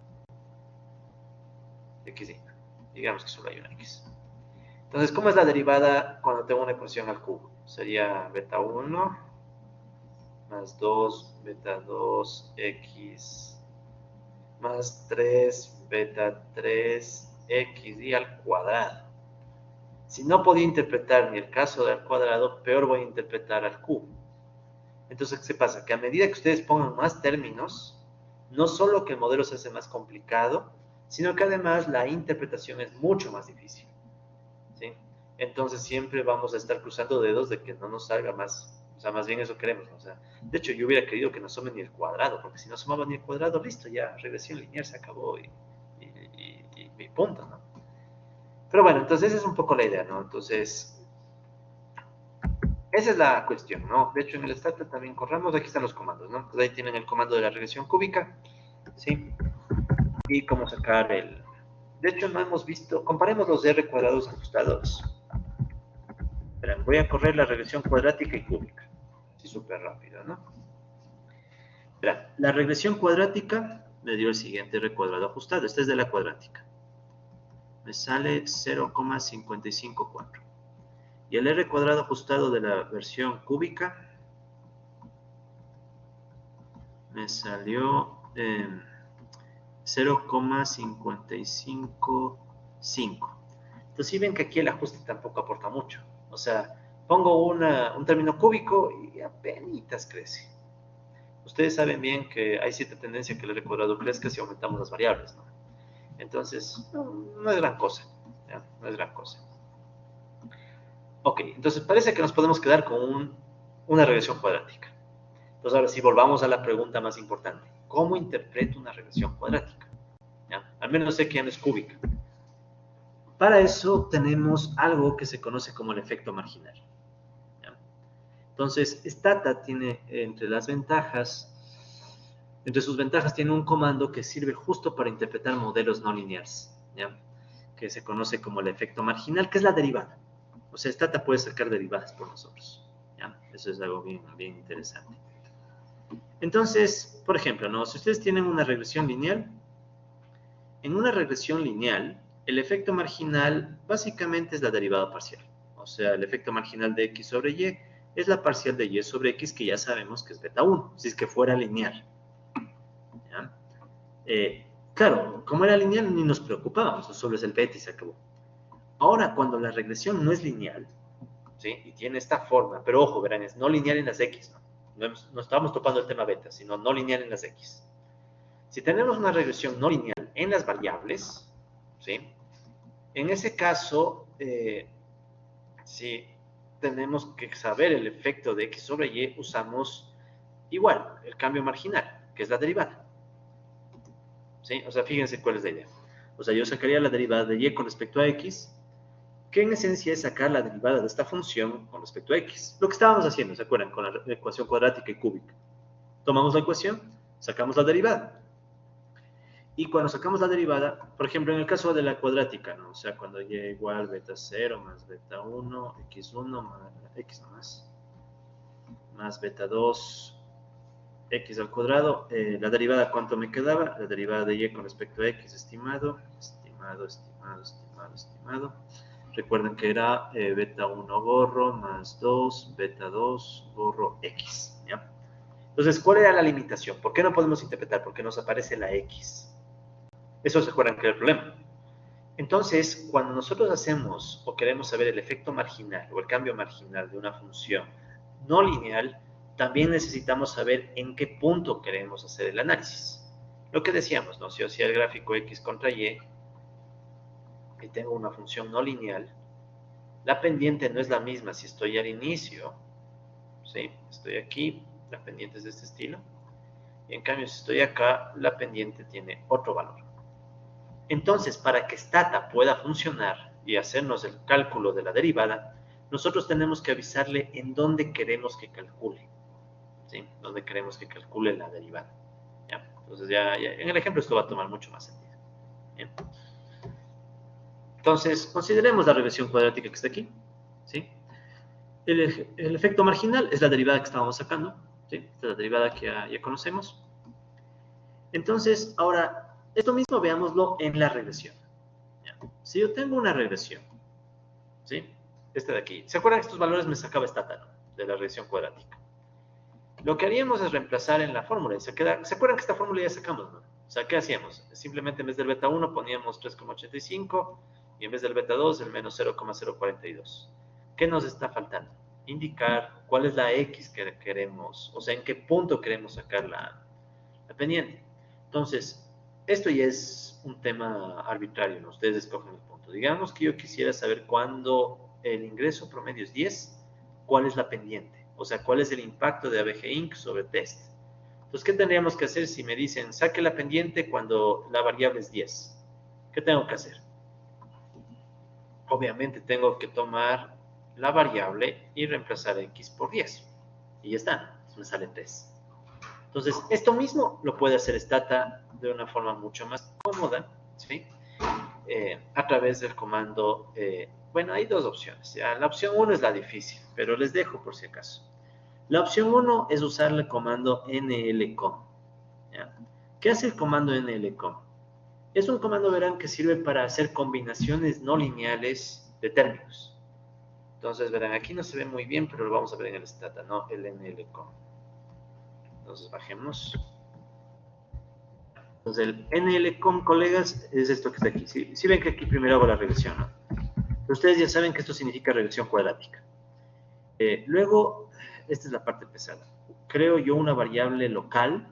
X, digamos que solo hay una x. Entonces, ¿cómo es la derivada cuando tengo una ecuación al cubo? Sería beta 1 más 2 beta 2 x más 3 beta 3 x y al cuadrado. Si no podía interpretar ni el caso del cuadrado, peor voy a interpretar al cubo. Entonces, ¿qué pasa? Que a medida que ustedes pongan más términos, no solo que el modelo se hace más complicado, sino que además la interpretación es mucho más difícil. ¿Sí? Entonces siempre vamos a estar cruzando dedos de que no nos salga más, o sea, más bien eso queremos, ¿no? O sea, de hecho yo hubiera querido que no sume ni el cuadrado, porque si no sumaba ni el cuadrado, listo, ya regresión lineal se acabó y punto, ¿no? Pero bueno, entonces esa es un poco la idea, ¿no? Entonces, esa es la cuestión, ¿no? De hecho, en el Stata también corremos, aquí están los comandos, ¿no? Entonces ahí tienen el comando de la regresión cúbica, ¿sí? Y cómo sacar el... De hecho, no hemos visto, comparemos los R cuadrados ajustados. Verán, voy a correr la regresión cuadrática y cúbica. Sí, súper rápido, ¿no? Verán, la regresión cuadrática me dio el siguiente R cuadrado ajustado. Esta es de la cuadrática. Me sale 0,554. Y el R cuadrado ajustado de la versión cúbica me salió 0,555. Entonces, sí ven que aquí el ajuste tampoco aporta mucho. O sea, pongo un término cúbico y apenas crece. Ustedes saben bien que hay cierta tendencia a que el R cuadrado crezca si aumentamos las variables, ¿no? Entonces, no es gran cosa, ¿ya? No es gran cosa. Ok, entonces parece que nos podemos quedar con una regresión cuadrática. Entonces, ahora sí, volvamos a la pregunta más importante. ¿Cómo interpreto una regresión cuadrática? ¿Ya? Al menos sé que ya no es cúbica. Para eso tenemos algo que se conoce como el efecto marginal. ¿Ya? Entonces, Stata tiene entre sus ventajas tiene un comando que sirve justo para interpretar modelos no lineales, ¿ya? Que se conoce como el efecto marginal, que es la derivada. O sea, Stata puede sacar derivadas por nosotros, ¿ya? Eso es algo bien, bien interesante. Entonces, por ejemplo, ¿no? Si ustedes tienen una regresión lineal, en una regresión lineal, el efecto marginal básicamente es la derivada parcial. O sea, el efecto marginal de x sobre y es la parcial de y sobre x, que ya sabemos que es beta 1, si es que fuera lineal. ¿Ya? Claro, como era lineal ni nos preocupábamos, solo es el beta y se acabó. Ahora, cuando la regresión no es lineal, ¿sí? Y tiene esta forma, pero ojo, verán, es no lineal en las x, ¿no? No estamos topando el tema beta, sino no lineal en las x. Si tenemos una regresión no lineal en las variables, ¿sí? En ese caso, si tenemos que saber el efecto de x sobre y, usamos igual el cambio marginal, que es la derivada. ¿Sí? O sea, fíjense cuál es la idea. O sea, yo sacaría la derivada de y con respecto a x, que en esencia es sacar la derivada de esta función con respecto a x. Lo que estábamos haciendo, ¿se acuerdan? Con la ecuación cuadrática y cúbica. Tomamos la ecuación, sacamos la derivada. Y cuando sacamos la derivada, por ejemplo, en el caso de la cuadrática, ¿no? O sea, cuando y igual beta 0 más beta 1, x1 más x más beta 2, x al cuadrado, la derivada, ¿cuánto me quedaba? La derivada de y con respecto a x, estimado. Recuerden que era beta 1 borro más 2, beta 2 borro x, ¿ya? Entonces, ¿cuál era la limitación? ¿Por qué no podemos interpretar? Porque nos aparece la x. Eso se acuerdan que era el problema. Entonces, cuando nosotros hacemos o queremos saber el efecto marginal o el cambio marginal de una función no lineal, también necesitamos saber en qué punto queremos hacer el análisis. Lo que decíamos, ¿no? Si yo hacía el gráfico x contra y tengo una función no lineal, la pendiente no es la misma si estoy al inicio, ¿sí? Estoy aquí, la pendiente es de este estilo, y en cambio si estoy acá, la pendiente tiene otro valor. Entonces, para que Stata pueda funcionar y hacernos el cálculo de la derivada, nosotros tenemos que avisarle en dónde queremos que calcule, ¿sí? Dónde queremos que calcule la derivada. ¿Ya? Entonces, ya en el ejemplo esto va a tomar mucho más sentido. ¿Bien? Entonces, consideremos la regresión cuadrática que está aquí, ¿sí? El efecto marginal es la derivada que estábamos sacando, ¿sí? Esta es la derivada que ya conocemos. Entonces, ahora, esto mismo veámoslo en la regresión. ¿Ya? Si yo tengo una regresión, ¿sí? Esta de aquí. ¿Se acuerdan que estos valores me sacaba Stata, ¿no? De la regresión cuadrática? Lo que haríamos es reemplazar en la fórmula. ¿Se acuerdan que esta fórmula ya sacamos, no? O sea, ¿qué hacíamos? Simplemente en vez del beta 1 poníamos 3,85 y en vez del beta 2 el menos 0,042. ¿Qué nos está faltando? Indicar cuál es la x que queremos, o sea, en qué punto queremos sacar la pendiente. Entonces, esto ya es un tema arbitrario, ¿no? Ustedes escogen el punto. Digamos que yo quisiera saber cuándo el ingreso promedio es 10, ¿cuál es la pendiente? O sea, ¿cuál es el impacto de ABG Inc. sobre test? Entonces, ¿qué tendríamos que hacer si me dicen, saque la pendiente cuando la variable es 10? ¿Qué tengo que hacer? Obviamente tengo que tomar la variable y reemplazar x por 10. Y ya está, me sale 3. Entonces, esto mismo lo puede hacer Stata de una forma mucho más cómoda, ¿sí? A través del comando, bueno, hay dos opciones. ¿Ya? La opción 1 es la difícil, pero les dejo por si acaso. La opción 1 es usar el comando nlcom. ¿Ya? ¿Qué hace el comando nlcom? Es un comando, verán, que sirve para hacer combinaciones no lineales de términos. Entonces, verán, aquí no se ve muy bien, pero lo vamos a ver en el Stata, ¿no? El nlcom. Entonces, bajemos. Entonces, el nlcom, colegas, es esto que está aquí. Si, ven que aquí primero hago la regresión, ¿no? Pero ustedes ya saben que esto significa regresión cuadrática. Luego, esta es la parte pesada. Creo yo una variable local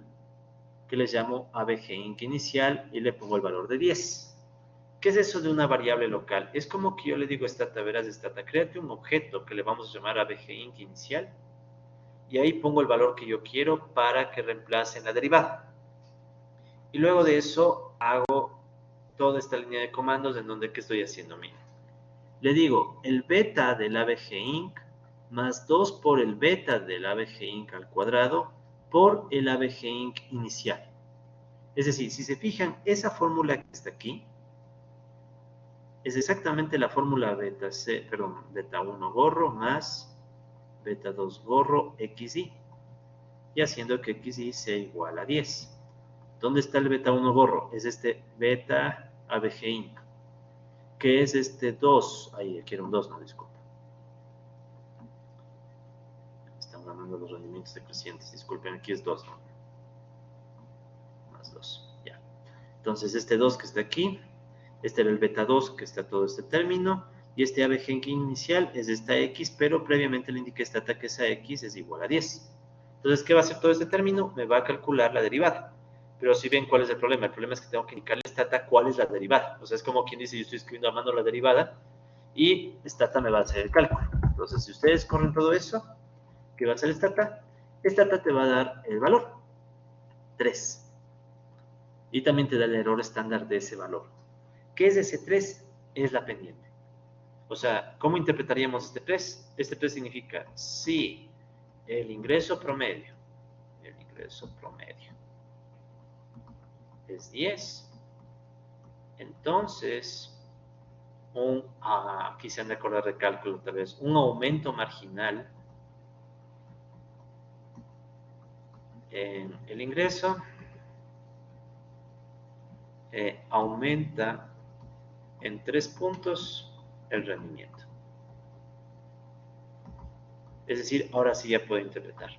que le llamo ABGINC inicial y le pongo el valor de 10. ¿Qué es eso de una variable local? Es como que yo le digo a Stata, verás Stata, créate un objeto que le vamos a llamar ABGINC inicial y ahí pongo el valor que yo quiero para que reemplace en la derivada. Y luego de eso hago toda esta línea de comandos en donde, ¿qué estoy haciendo? Mira, le digo el beta del ABGINC más 2 por el beta del ABGINC al cuadrado por el ABGINC inicial. Es decir, si se fijan, esa fórmula que está aquí es exactamente la fórmula beta 1 gorro más beta 2 gorro xy, y haciendo que xy sea igual a 10. ¿Dónde está el beta 1 gorro? Es este beta ABGINC, que es este 2. Ahí, aquí era un 2, no, disculpa. Están ganando los rendimientos decrecientes. Disculpen, aquí es 2, ¿no? Más 2, ya. Entonces, este 2 que está aquí, este era el beta 2 que está todo este término, y este ABGINC inicial es esta x, pero previamente le indiqué Stata que esa x es igual a 10. Entonces, ¿qué va a hacer todo este término? Me va a calcular la derivada. Pero si ven cuál es el problema es que tengo que indicarle a Stata cuál es la derivada. O sea, es como quien dice, yo estoy escribiendo a mano la derivada y Stata me va a hacer el cálculo. Entonces, si ustedes corren todo eso, ¿qué va a hacer Stata? Stata te va a dar el valor, 3. Y también te da el error estándar de ese valor. ¿Qué es ese 3? Es la pendiente. O sea, ¿cómo interpretaríamos este 3? Este 3 significa si el ingreso promedio es 10, entonces aquí se han de acordar de cálculo tal vez, un aumento marginal en el ingreso aumenta en 3 puntos el rendimiento. Es decir, ahora sí ya puedo interpretar.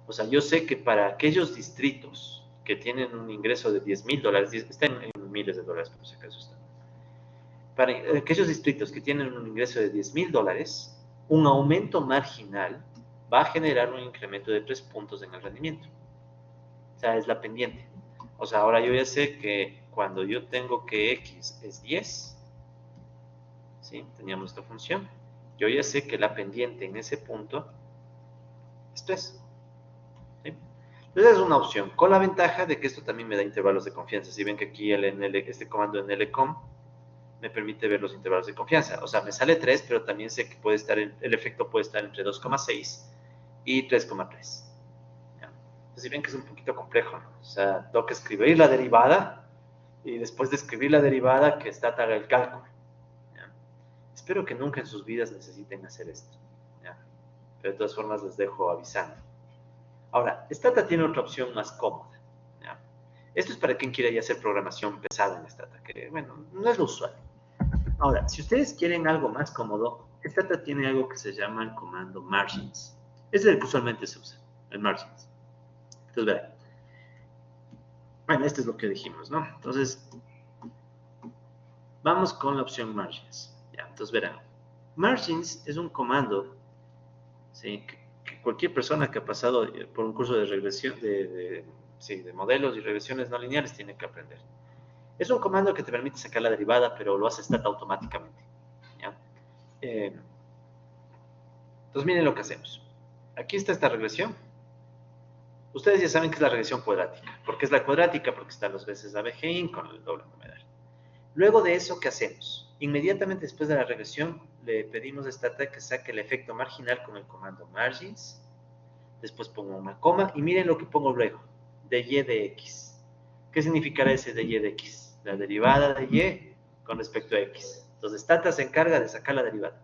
O sea, yo sé que para aquellos distritos que tienen un ingreso de $10,000, están en miles de dólares por si acaso están. Para aquellos distritos que tienen un ingreso de $10,000, un aumento marginal va a generar un incremento de 3 puntos en el rendimiento. O sea, es la pendiente. O sea, ahora yo ya sé que cuando yo tengo que x es 10, ¿sí? Teníamos esta función. Yo ya sé que la pendiente en ese punto es 3. ¿Sí? Entonces es una opción, con la ventaja de que esto también me da intervalos de confianza. Si ven que aquí este comando en LCOM me permite ver los intervalos de confianza. O sea, me sale 3, pero también sé que puede estar el efecto puede estar entre 2,6 y 3,3. Entonces, si ven que es un poquito complejo, ¿no? O sea, tengo que escribir la derivada y después de escribir la derivada que Stata haga el cálculo. ¿Ya? Espero que nunca en sus vidas necesiten hacer esto. ¿Ya? Pero de todas formas les dejo avisando. Ahora, Stata tiene otra opción más cómoda. ¿Ya? Esto es para quien quiera ya hacer programación pesada en Stata, que bueno, no es lo usual. Ahora, si ustedes quieren algo más cómodo, Stata tiene algo que se llama el comando margins. Es el que usualmente se usa, el margins. Entonces, verán. Bueno, esto es lo que dijimos, ¿no? Entonces, vamos con la opción margins. Ya, entonces verán. Margins es un comando, ¿sí? Que cualquier persona que ha pasado por un curso de regresión, de modelos y regresiones no lineales tiene que aprender. Es un comando que te permite sacar la derivada, pero lo hace Stata automáticamente. ¿Ya? Entonces miren lo que hacemos. Aquí está esta regresión. Ustedes ya saben que es la regresión cuadrática. ¿Por qué es la cuadrática? Porque están los veces ABGIN con el doble numeral. Luego de eso, ¿qué hacemos? Inmediatamente después de la regresión, le pedimos a Stata que saque el efecto marginal con el comando margins. Después pongo una coma y miren lo que pongo luego. dy de x. ¿Qué significará ese dy de x? La derivada de y con respecto a x. Entonces, Stata se encarga de sacar la derivada.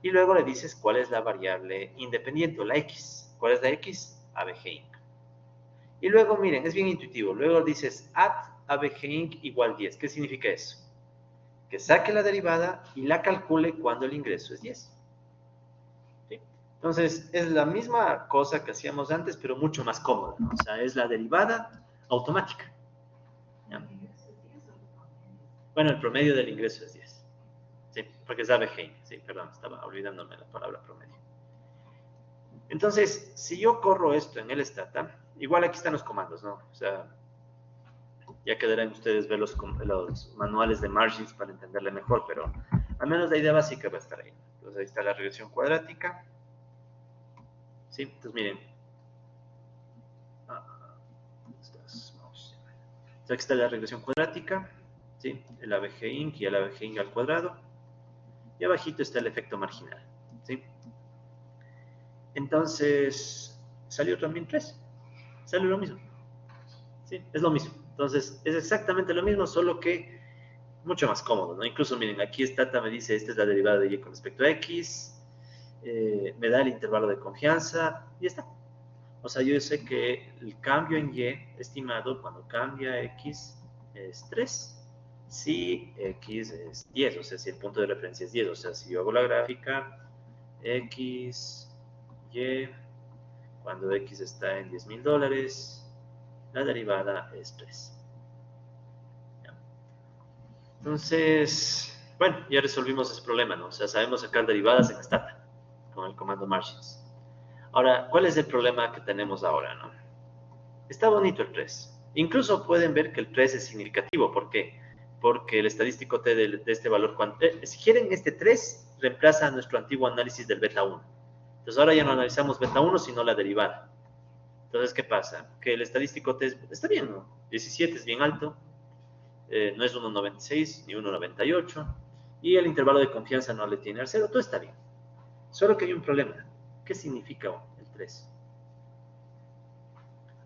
Y luego le dices cuál es la variable independiente, o la x. ¿Cuál es la x? ABGINC. Y luego, miren, es bien intuitivo. Luego dices add ABGINC igual 10. ¿Qué significa eso? Que saque la derivada y la calcule cuando el ingreso es 10. ¿Sí? Entonces, es la misma cosa que hacíamos antes, pero mucho más cómoda, ¿no? O sea, es la derivada automática. ¿Ya? Bueno, el promedio del ingreso es 10. Sí, porque es ABGINC. Sí, perdón, estaba olvidándome la palabra promedio. Entonces, si yo corro esto en el stata, igual aquí están los comandos, ¿no? O sea, ya quedarán ustedes ver los manuales de margins para entenderle mejor, pero al menos la idea básica va a estar ahí. Entonces, ahí está la regresión cuadrática. ¿Sí? Entonces, miren. Entonces, aquí está la regresión cuadrática, ¿sí? El ABG Inc y el ABG Inc al cuadrado. Y abajito está el efecto marginal, ¿sí? Entonces, salió también 3. Sale lo mismo. ¿Sí? Es lo mismo. Entonces, es exactamente lo mismo, solo que mucho más cómodo, ¿no? Incluso, miren, aquí Stata me dice, esta es la derivada de y con respecto a x, me da el intervalo de confianza, y ya está. O sea, yo sé que el cambio en y estimado cuando cambia x es 3, si x es 10, o sea, si el punto de referencia es 10, o sea, si yo hago la gráfica, x, y, cuando x está en $10,000, la derivada es 3. Entonces, bueno, ya resolvimos ese problema, ¿no? O sea, sabemos sacar derivadas en Stata con el comando margins. Ahora, ¿cuál es el problema que tenemos ahora, no? Está bonito el 3. Incluso pueden ver que el 3 es significativo. ¿Por qué? Porque el estadístico T de este valor, si quieren, este 3 reemplaza a nuestro antiguo análisis del beta 1. Entonces, ahora ya no analizamos beta 1, sino la derivada. Entonces, ¿qué pasa? Que el estadístico T está bien, ¿no? 17 es bien alto. No es 1,96 ni 1,98. Y el intervalo de confianza no le tiene al 0. Todo está bien. Solo que hay un problema. ¿Qué significa el 3?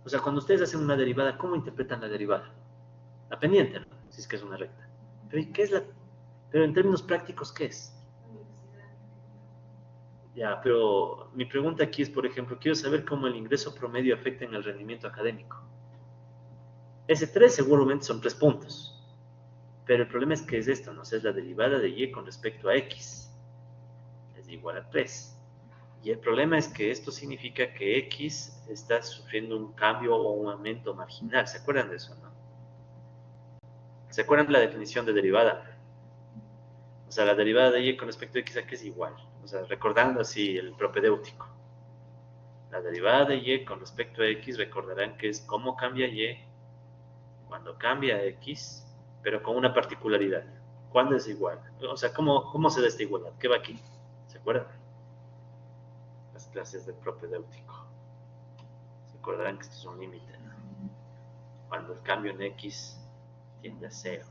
O sea, cuando ustedes hacen una derivada, ¿cómo interpretan la derivada? La pendiente, ¿no? Si es que es una recta. Pero, ¿qué es la? Pero en términos prácticos, ¿qué es? Ya, pero mi pregunta aquí es, por ejemplo, quiero saber cómo el ingreso promedio afecta en el rendimiento académico. Ese 3 seguramente son 3 puntos. Pero el problema es que es esto, ¿no? O sea, es la derivada de y con respecto a x. Es igual a 3. Y el problema es que esto significa que x está sufriendo un cambio o un aumento marginal. ¿Se acuerdan de eso, no? ¿Se acuerdan de la definición de derivada? O sea, la derivada de y con respecto a x aquí es igual. O sea, recordando así el propedéutico. La derivada de y con respecto a x, recordarán que es cómo cambia y cuando cambia x, pero con una particularidad. ¿Cuándo es igual? O sea, ¿cómo se da esta igualdad? ¿Qué va aquí? ¿Se acuerdan? Las clases de propedéutico. Se acordarán que esto es un límite, ¿no? Cuando el cambio en x tiende a 0.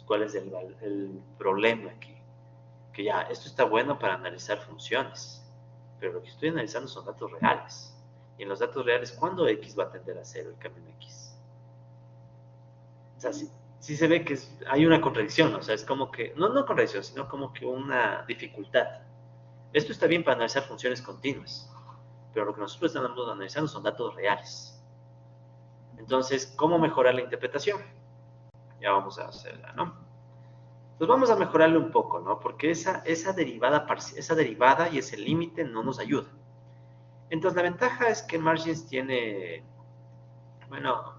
¿Cuál es el problema aquí? Que ya, esto está bueno para analizar funciones, pero lo que estoy analizando son datos reales. Y en los datos reales, ¿cuándo x va a tender a 0 el cambio en x? O sea, sí se ve que hay una contradicción, o sea, es como que, no contradicción, sino como que una dificultad. Esto está bien para analizar funciones continuas, pero lo que nosotros estamos analizando son datos reales. Entonces, ¿cómo mejorar la interpretación? Ya vamos a hacerla, ¿no? Pues vamos a mejorarle un poco, ¿no? Porque esa derivada y ese límite no nos ayuda. Entonces, la ventaja es que Margins tiene, bueno,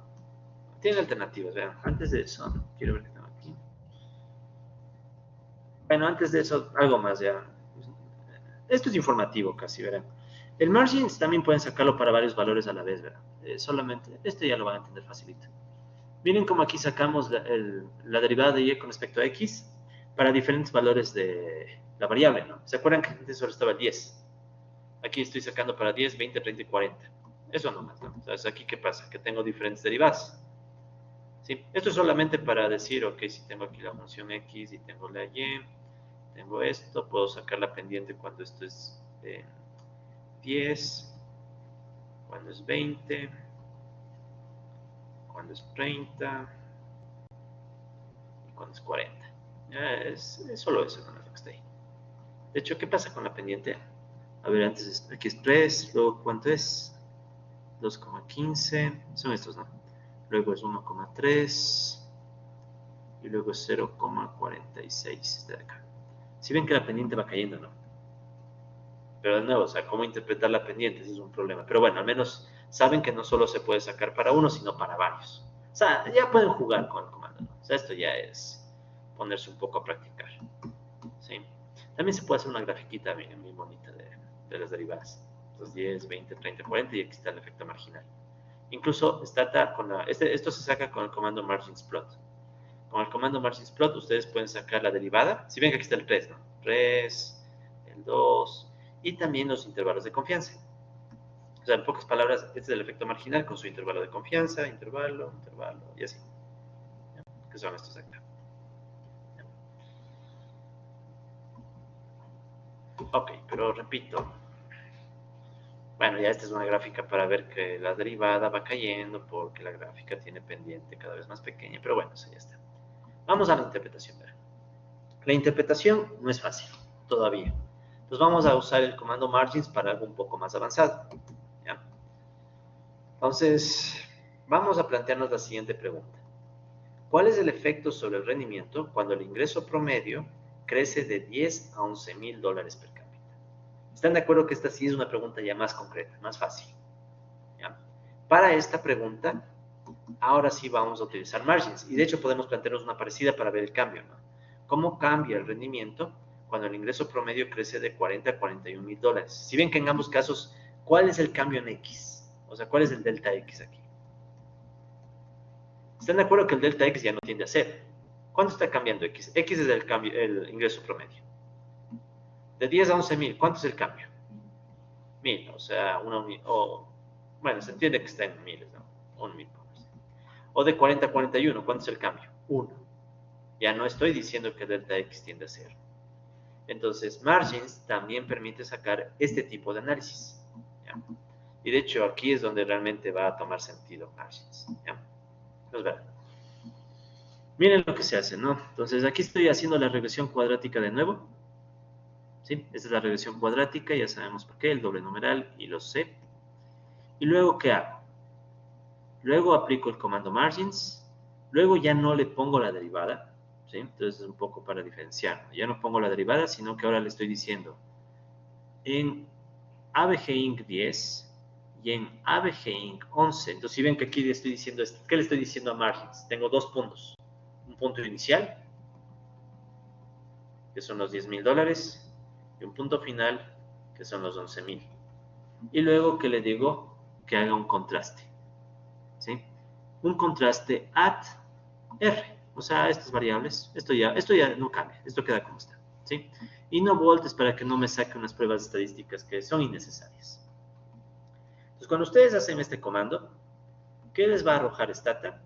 tiene alternativas, vean. Antes de eso, quiero ver qué tengo aquí. Bueno, antes de eso, algo más ya. Esto es informativo casi, verán. El Margins también pueden sacarlo para varios valores a la vez, verán. Solamente, esto ya lo van a entender facilito. Miren cómo aquí sacamos la derivada de y con respecto a x para diferentes valores de la variable, ¿no? ¿Se acuerdan que antes solo estaba 10? Aquí estoy sacando para 10, 20, 30 y 40. Eso nomás, ¿no? Entonces, ¿aquí qué pasa? Que tengo diferentes derivadas. ¿Sí? Esto es solamente para decir, ok, si tengo aquí la función x y tengo la y, tengo esto, puedo sacar la pendiente cuando esto es 10, cuando es 20, cuando es 30 y cuando es 40. Es solo eso, no es lo que está ahí. De hecho, ¿qué pasa con la pendiente? A ver, antes aquí es 3, luego ¿cuánto es? 2,15, son estos, ¿no? Luego es 1,3 y luego es 0,46, este de acá. Si ven que la pendiente va cayendo, ¿no? Pero de nuevo, o sea, ¿cómo interpretar la pendiente? Ese es un problema. Pero bueno, al menos saben que no solo se puede sacar para uno, sino para varios. O sea, ya pueden jugar con el comando, ¿no? O sea, esto ya es ponerse un poco a practicar. ¿Sí? También se puede hacer una grafiquita bien bonita de las derivadas. Entonces 10, 20, 30, 40 y aquí está el efecto marginal. Incluso stata con esto se saca con el comando margins plot. Con el comando margins plot ustedes pueden sacar la derivada. Si ven que aquí está el res, ¿no? Res, el 2 y también los intervalos de confianza. O sea, en pocas palabras, este es el efecto marginal con su intervalo de confianza, intervalo, intervalo y así. ¿Ya? Que son estos acá. ¿Ya? Ok, pero repito. Bueno, ya esta es una gráfica para ver que la derivada va cayendo porque la gráfica tiene pendiente cada vez más pequeña, pero bueno, eso ya está. Vamos a la interpretación. La interpretación no es fácil todavía. Entonces vamos a usar el comando margins para algo un poco más avanzado. ¿Ya? Entonces, vamos a plantearnos la siguiente pregunta. ¿Cuál es el efecto sobre el rendimiento cuando el ingreso promedio crece de 10 a 11 mil dólares per cápita? ¿Están de acuerdo que esta sí es una pregunta ya más concreta, más fácil? ¿Ya? Para esta pregunta, ahora sí vamos a utilizar margins. Y de hecho podemos plantearnos una parecida para ver el cambio, ¿no? ¿Cómo cambia el rendimiento cuando el ingreso promedio crece de 40 a 41 mil dólares? Si ven que en ambos casos, ¿cuál es el cambio en X? O sea, ¿cuál es el delta X aquí? ¿Están de acuerdo que el delta X ya no tiende a ser? ¿Cuánto está cambiando X? X es el ingreso promedio. De 10 a 11 mil, ¿cuánto es el cambio? 1000, o sea, bueno, se entiende que está en miles, ¿no? 1000. O de 40 a 41, ¿cuánto es el cambio? 1. Ya no estoy diciendo que delta X tiende a 0. Entonces, margins también permite sacar este tipo de análisis. ¿Ya? Y de hecho, aquí es donde realmente va a tomar sentido margins. ¿Ya? Pues vean. Miren lo que se hace, ¿no? Entonces, aquí estoy haciendo la regresión cuadrática de nuevo. ¿Sí? Esta es la regresión cuadrática, ya sabemos por qué, el doble numeral y los C. Y luego, ¿qué hago? Luego aplico el comando margins. Luego ya no le pongo la derivada. ¿Sí? Entonces, es un poco para diferenciar. Ya no pongo la derivada, sino que ahora le estoy diciendo en ABG Inc. 10 y en ABG Inc. 11. Entonces, si ven que aquí le estoy diciendo, ¿qué le estoy diciendo a margins? Tengo dos puntos. Un punto inicial, que son los 10 mil dólares, y un punto final, que son los 11 mil. Y luego que le digo que haga un contraste. ¿Sí? Un contraste at R. O sea, estas variables, esto ya no cambia, esto queda como está. ¿Sí? Y no voltes para que no me saque unas pruebas estadísticas que son innecesarias. Entonces, cuando ustedes hacen este comando, ¿qué les va a arrojar stata?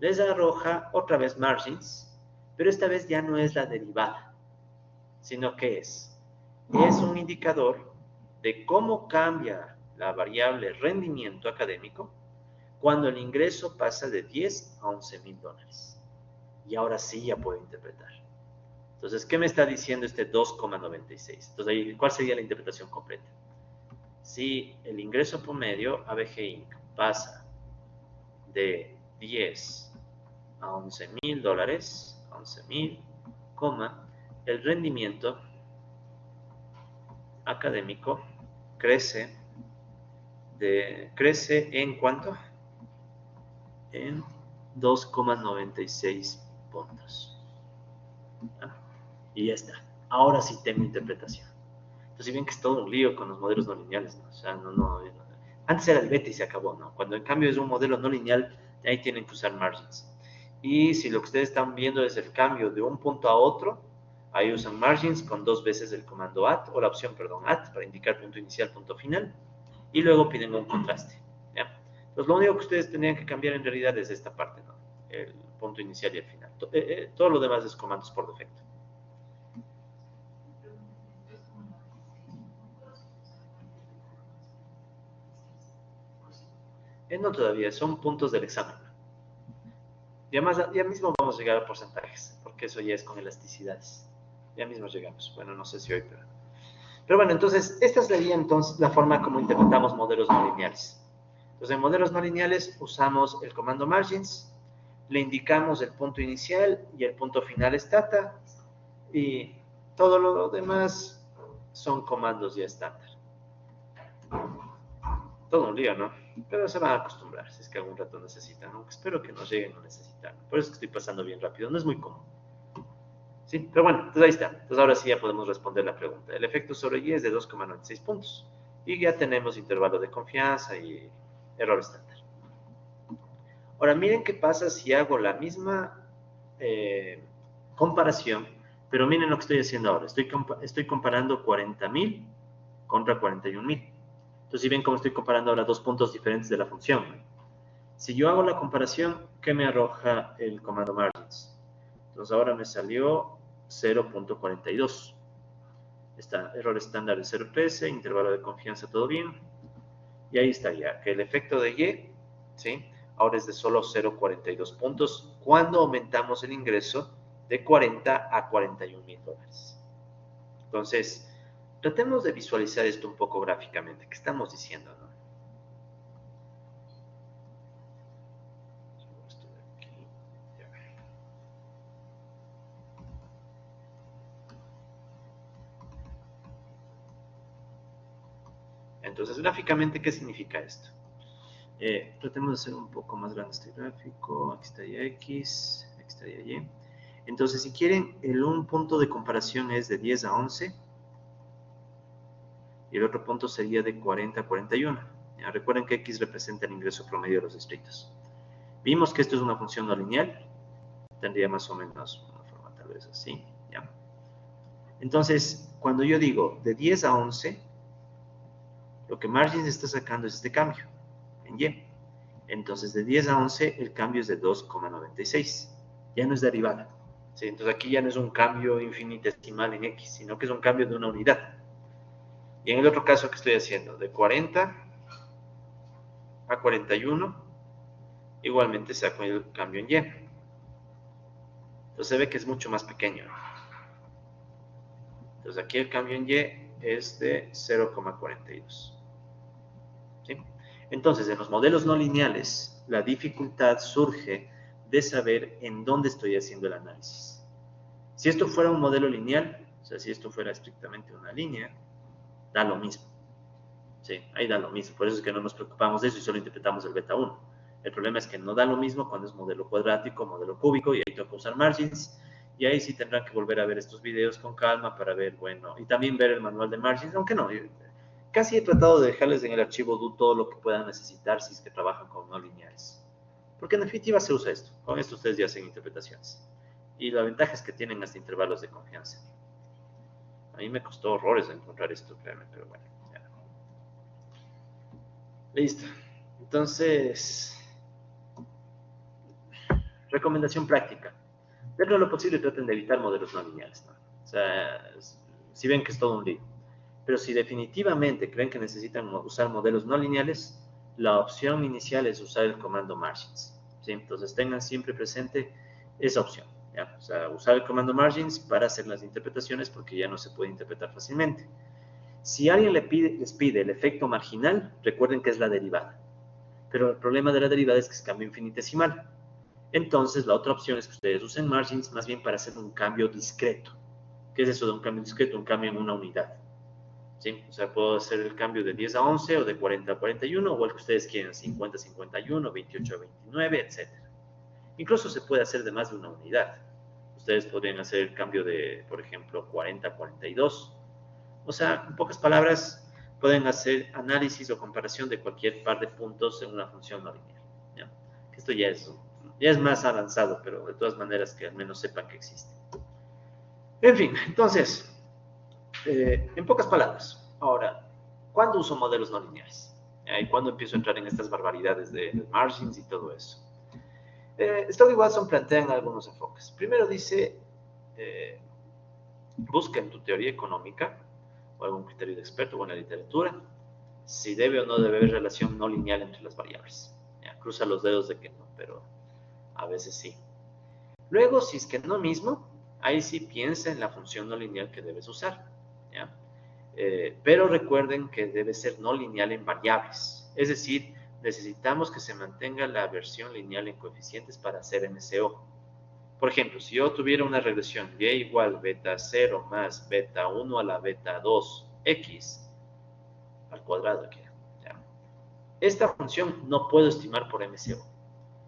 Les arroja otra vez margins, pero esta vez ya no es la derivada, sino que es un indicador de cómo cambia la variable rendimiento académico cuando el ingreso pasa de 10 a 11 mil dólares. Y ahora sí ya puedo interpretar. Entonces, ¿qué me está diciendo este 2,96? Entonces, ahí, ¿cuál sería la interpretación completa? Si el ingreso promedio ABG Inc. pasa de 10 a 11 mil dólares, 11 mil, el rendimiento académico crece en ¿cuánto? En 2,96 puntos. Y ya está. Ahora sí tengo interpretación. Entonces, si ven que es todo un lío con los modelos no lineales, ¿no? O sea, antes era el beta y se acabó, ¿no? Cuando en cambio es un modelo no lineal, ahí tienen que usar margins. Y si lo que ustedes están viendo es el cambio de un punto a otro, ahí usan margins con 2 veces el comando at, o la opción, perdón, at, para indicar punto inicial, punto final, y luego piden un contraste, ¿ya? Entonces, lo único que ustedes tendrían que cambiar en realidad es esta parte, ¿no? El punto inicial y el final. Todo lo demás es comandos por defecto. No todavía, son puntos del examen. Ya mismo vamos a llegar a porcentajes, porque eso ya es con elasticidades. Ya mismo llegamos. Bueno, no sé si hoy, pero bueno, entonces, esta sería entonces la forma como interpretamos modelos no lineales. Entonces, en modelos no lineales usamos el comando margins, le indicamos el punto inicial y el punto final stata, y todo lo demás son comandos ya estándar. Todo un lío, ¿no? Pero se van a acostumbrar, si es que algún rato necesitan, aunque espero que no lleguen a necesitar. Por eso es que estoy pasando bien rápido, no es muy común. Sí, pero bueno, entonces ahí está. Entonces ahora sí ya podemos responder la pregunta. El efecto sobre Y es de 2,96 puntos. Y ya tenemos intervalo de confianza y error estándar. Ahora, miren qué pasa si hago la misma comparación, pero miren lo que estoy haciendo ahora. Estoy comparando 40.000 contra 41.000. Entonces, si ven cómo estoy comparando ahora dos puntos diferentes de la función. Si yo hago la comparación, ¿qué me arroja el comando margins? Entonces, ahora me salió 0.42. Está error estándar de 0.13, intervalo de confianza, todo bien. Y ahí está ya, que el efecto de Y, ¿sí? Ahora es de solo 0.42 puntos cuando aumentamos el ingreso de 40 a 41.000 dólares. Entonces, tratemos de visualizar esto un poco gráficamente. ¿Qué estamos diciendo, no? Entonces, gráficamente, ¿qué significa esto? Tratemos de hacer un poco más grande este gráfico. Aquí está ya X, aquí está ya Y. Entonces, si quieren, un punto de comparación es de 10 a 11 y el otro punto sería de 40 a 41. ¿Ya? Recuerden que X representa el ingreso promedio de los distritos. Vimos que esto es una función no lineal. Tendría más o menos una forma tal vez así. ¿Ya? Entonces, cuando yo digo de 10 a 11, lo que margins está sacando es este cambio en Y. Entonces, de 10 a 11, el cambio es de 2,96. Ya no es derivada. ¿Sí? Entonces, aquí ya no es un cambio infinitesimal en X, sino que es un cambio de una unidad. Y en el otro caso que estoy haciendo, de 40 a 41, igualmente saco el cambio en Y. Entonces, se ve que es mucho más pequeño. Entonces, aquí el cambio en Y es de 0,42. ¿Sí? Entonces, en los modelos no lineales, la dificultad surge de saber en dónde estoy haciendo el análisis. Si esto fuera un modelo lineal, o sea, si esto fuera estrictamente una línea, da lo mismo. Sí, ahí da lo mismo. Por eso es que no nos preocupamos de eso y solo interpretamos el beta 1. El problema es que no da lo mismo cuando es modelo cuadrático, modelo cúbico, y ahí toca usar margins. Y ahí sí tendrán que volver a ver estos videos con calma para ver, bueno, y también ver el manual de margins, aunque no, casi he tratado de dejarles en el archivo DO todo lo que puedan necesitar si es que trabajan con no lineales. Porque en definitiva se usa esto. Con esto ustedes ya hacen interpretaciones. Y la ventaja es que tienen hasta intervalos de confianza. A mí me costó horrores encontrar esto, créanme, pero bueno. Ya. Listo. Entonces, recomendación práctica. Dentro de lo posible traten de evitar modelos no lineales, ¿no? O sea, si ven que es todo un lío. Pero si definitivamente creen que necesitan usar modelos no lineales, la opción inicial es usar el comando margins. ¿Sí? Entonces tengan siempre presente esa opción. ¿Ya? O sea, usar el comando margins para hacer las interpretaciones porque ya no se puede interpretar fácilmente. Si alguien les pide el efecto marginal, recuerden que es la derivada. Pero el problema de la derivada es que es cambio infinitesimal. Entonces, la otra opción es que ustedes usen margins más bien para hacer un cambio discreto. ¿Qué es eso de un cambio discreto? Un cambio en una unidad. ¿Sí? O sea, puedo hacer el cambio de 10 a 11 o de 40 a 41 o el que ustedes quieran, 50 a 51, 28 a 29, etc. Incluso se puede hacer de más de una unidad. Ustedes podrían hacer el cambio de, por ejemplo, 40 a 42. O sea, en pocas palabras, pueden hacer análisis o comparación de cualquier par de puntos en una función no lineal. ¿Ya? Esto ya es más avanzado, pero de todas maneras que al menos sepan que existe. En fin, entonces, en pocas palabras, ahora, ¿cuándo uso modelos no lineales? ¿Y cuándo empiezo a entrar en estas barbaridades de margins y todo eso? Stowe y Watson plantean algunos enfoques. Primero dice, busca en tu teoría económica o algún criterio de experto o en la literatura si debe o no debe haber relación no lineal entre las variables. ¿Ya? Cruza los dedos de que no, pero a veces sí. Luego, si es que no mismo, ahí sí piensa en la función no lineal que debes usar. ¿Ya? Pero recuerden que debe ser no lineal en variables. Es decir, necesitamos que se mantenga la versión lineal en coeficientes para hacer MCO. Por ejemplo, si yo tuviera una regresión y igual beta 0 más beta 1 a la beta 2x al cuadrado aquí. ¿Ya? Esta función no puedo estimar por MCO.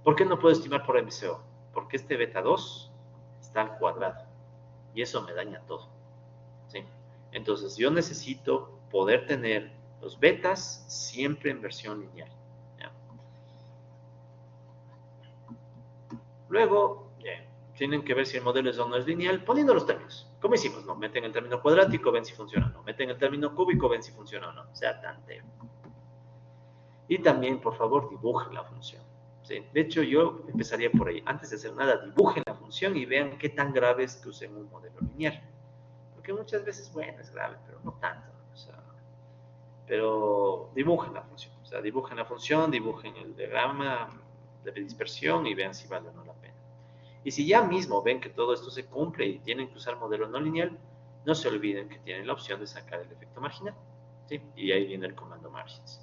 ¿Por qué no puedo estimar por MCO? Porque este beta 2 está al cuadrado y eso me daña todo. ¿Sí? Entonces yo necesito poder tener Los betas siempre en versión lineal. ¿Ya? Luego, tienen que ver si el modelo es o no es lineal poniendo los términos. ¿Cómo hicimos? No, meten el término cuadrático, ven si funciona o no. Meten el término cúbico, ven si funciona o no. O sea, tanteo. Y también, por favor, dibujen la función. ¿Sí? De hecho, yo empezaría por ahí. Antes de hacer nada, dibujen la función y vean qué tan grave es que usen un modelo lineal. Porque muchas veces, bueno, es grave, pero no tanto. O sea, pero dibujen la función. O sea, dibujen la función, dibujen el diagrama de dispersión y vean si vale o no la pena. Y si ya mismo ven que todo esto se cumple y tienen que usar modelo no lineal, no se olviden que tienen la opción de sacar el efecto marginal. ¿Sí? Y ahí viene el comando margins.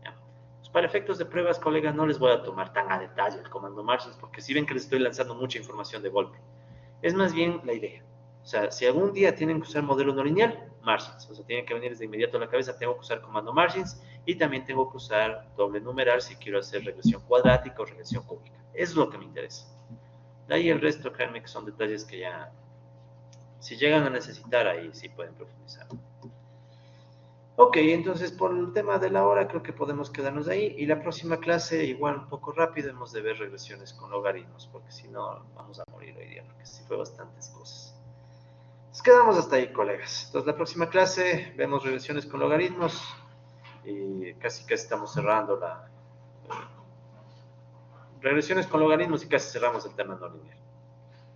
¿Ya? Pues para efectos de pruebas, colegas, no les voy a tomar tan a detalle el comando margins, porque si ven que les estoy lanzando mucha información de golpe. Es más bien la idea. O sea, si algún día tienen que usar modelo no lineal, margins. O sea, tienen que venir de inmediato a la cabeza, tengo que usar comando margins y también tengo que usar doble numeral si quiero hacer regresión cuadrática o regresión cúbica. Eso es lo que me interesa. De ahí el resto, créanme que son detalles que ya, si llegan a necesitar, ahí sí pueden profundizar. Ok, entonces por el tema de la hora creo que podemos quedarnos ahí y la próxima clase igual un poco rápido hemos de ver regresiones con logaritmos porque si no vamos a morir hoy día porque sí fue bastantes cosas. Nos quedamos hasta ahí, colegas. Entonces la próxima clase vemos regresiones con logaritmos y casi estamos cerrando regresiones con logaritmos y casi cerramos el tema no lineal.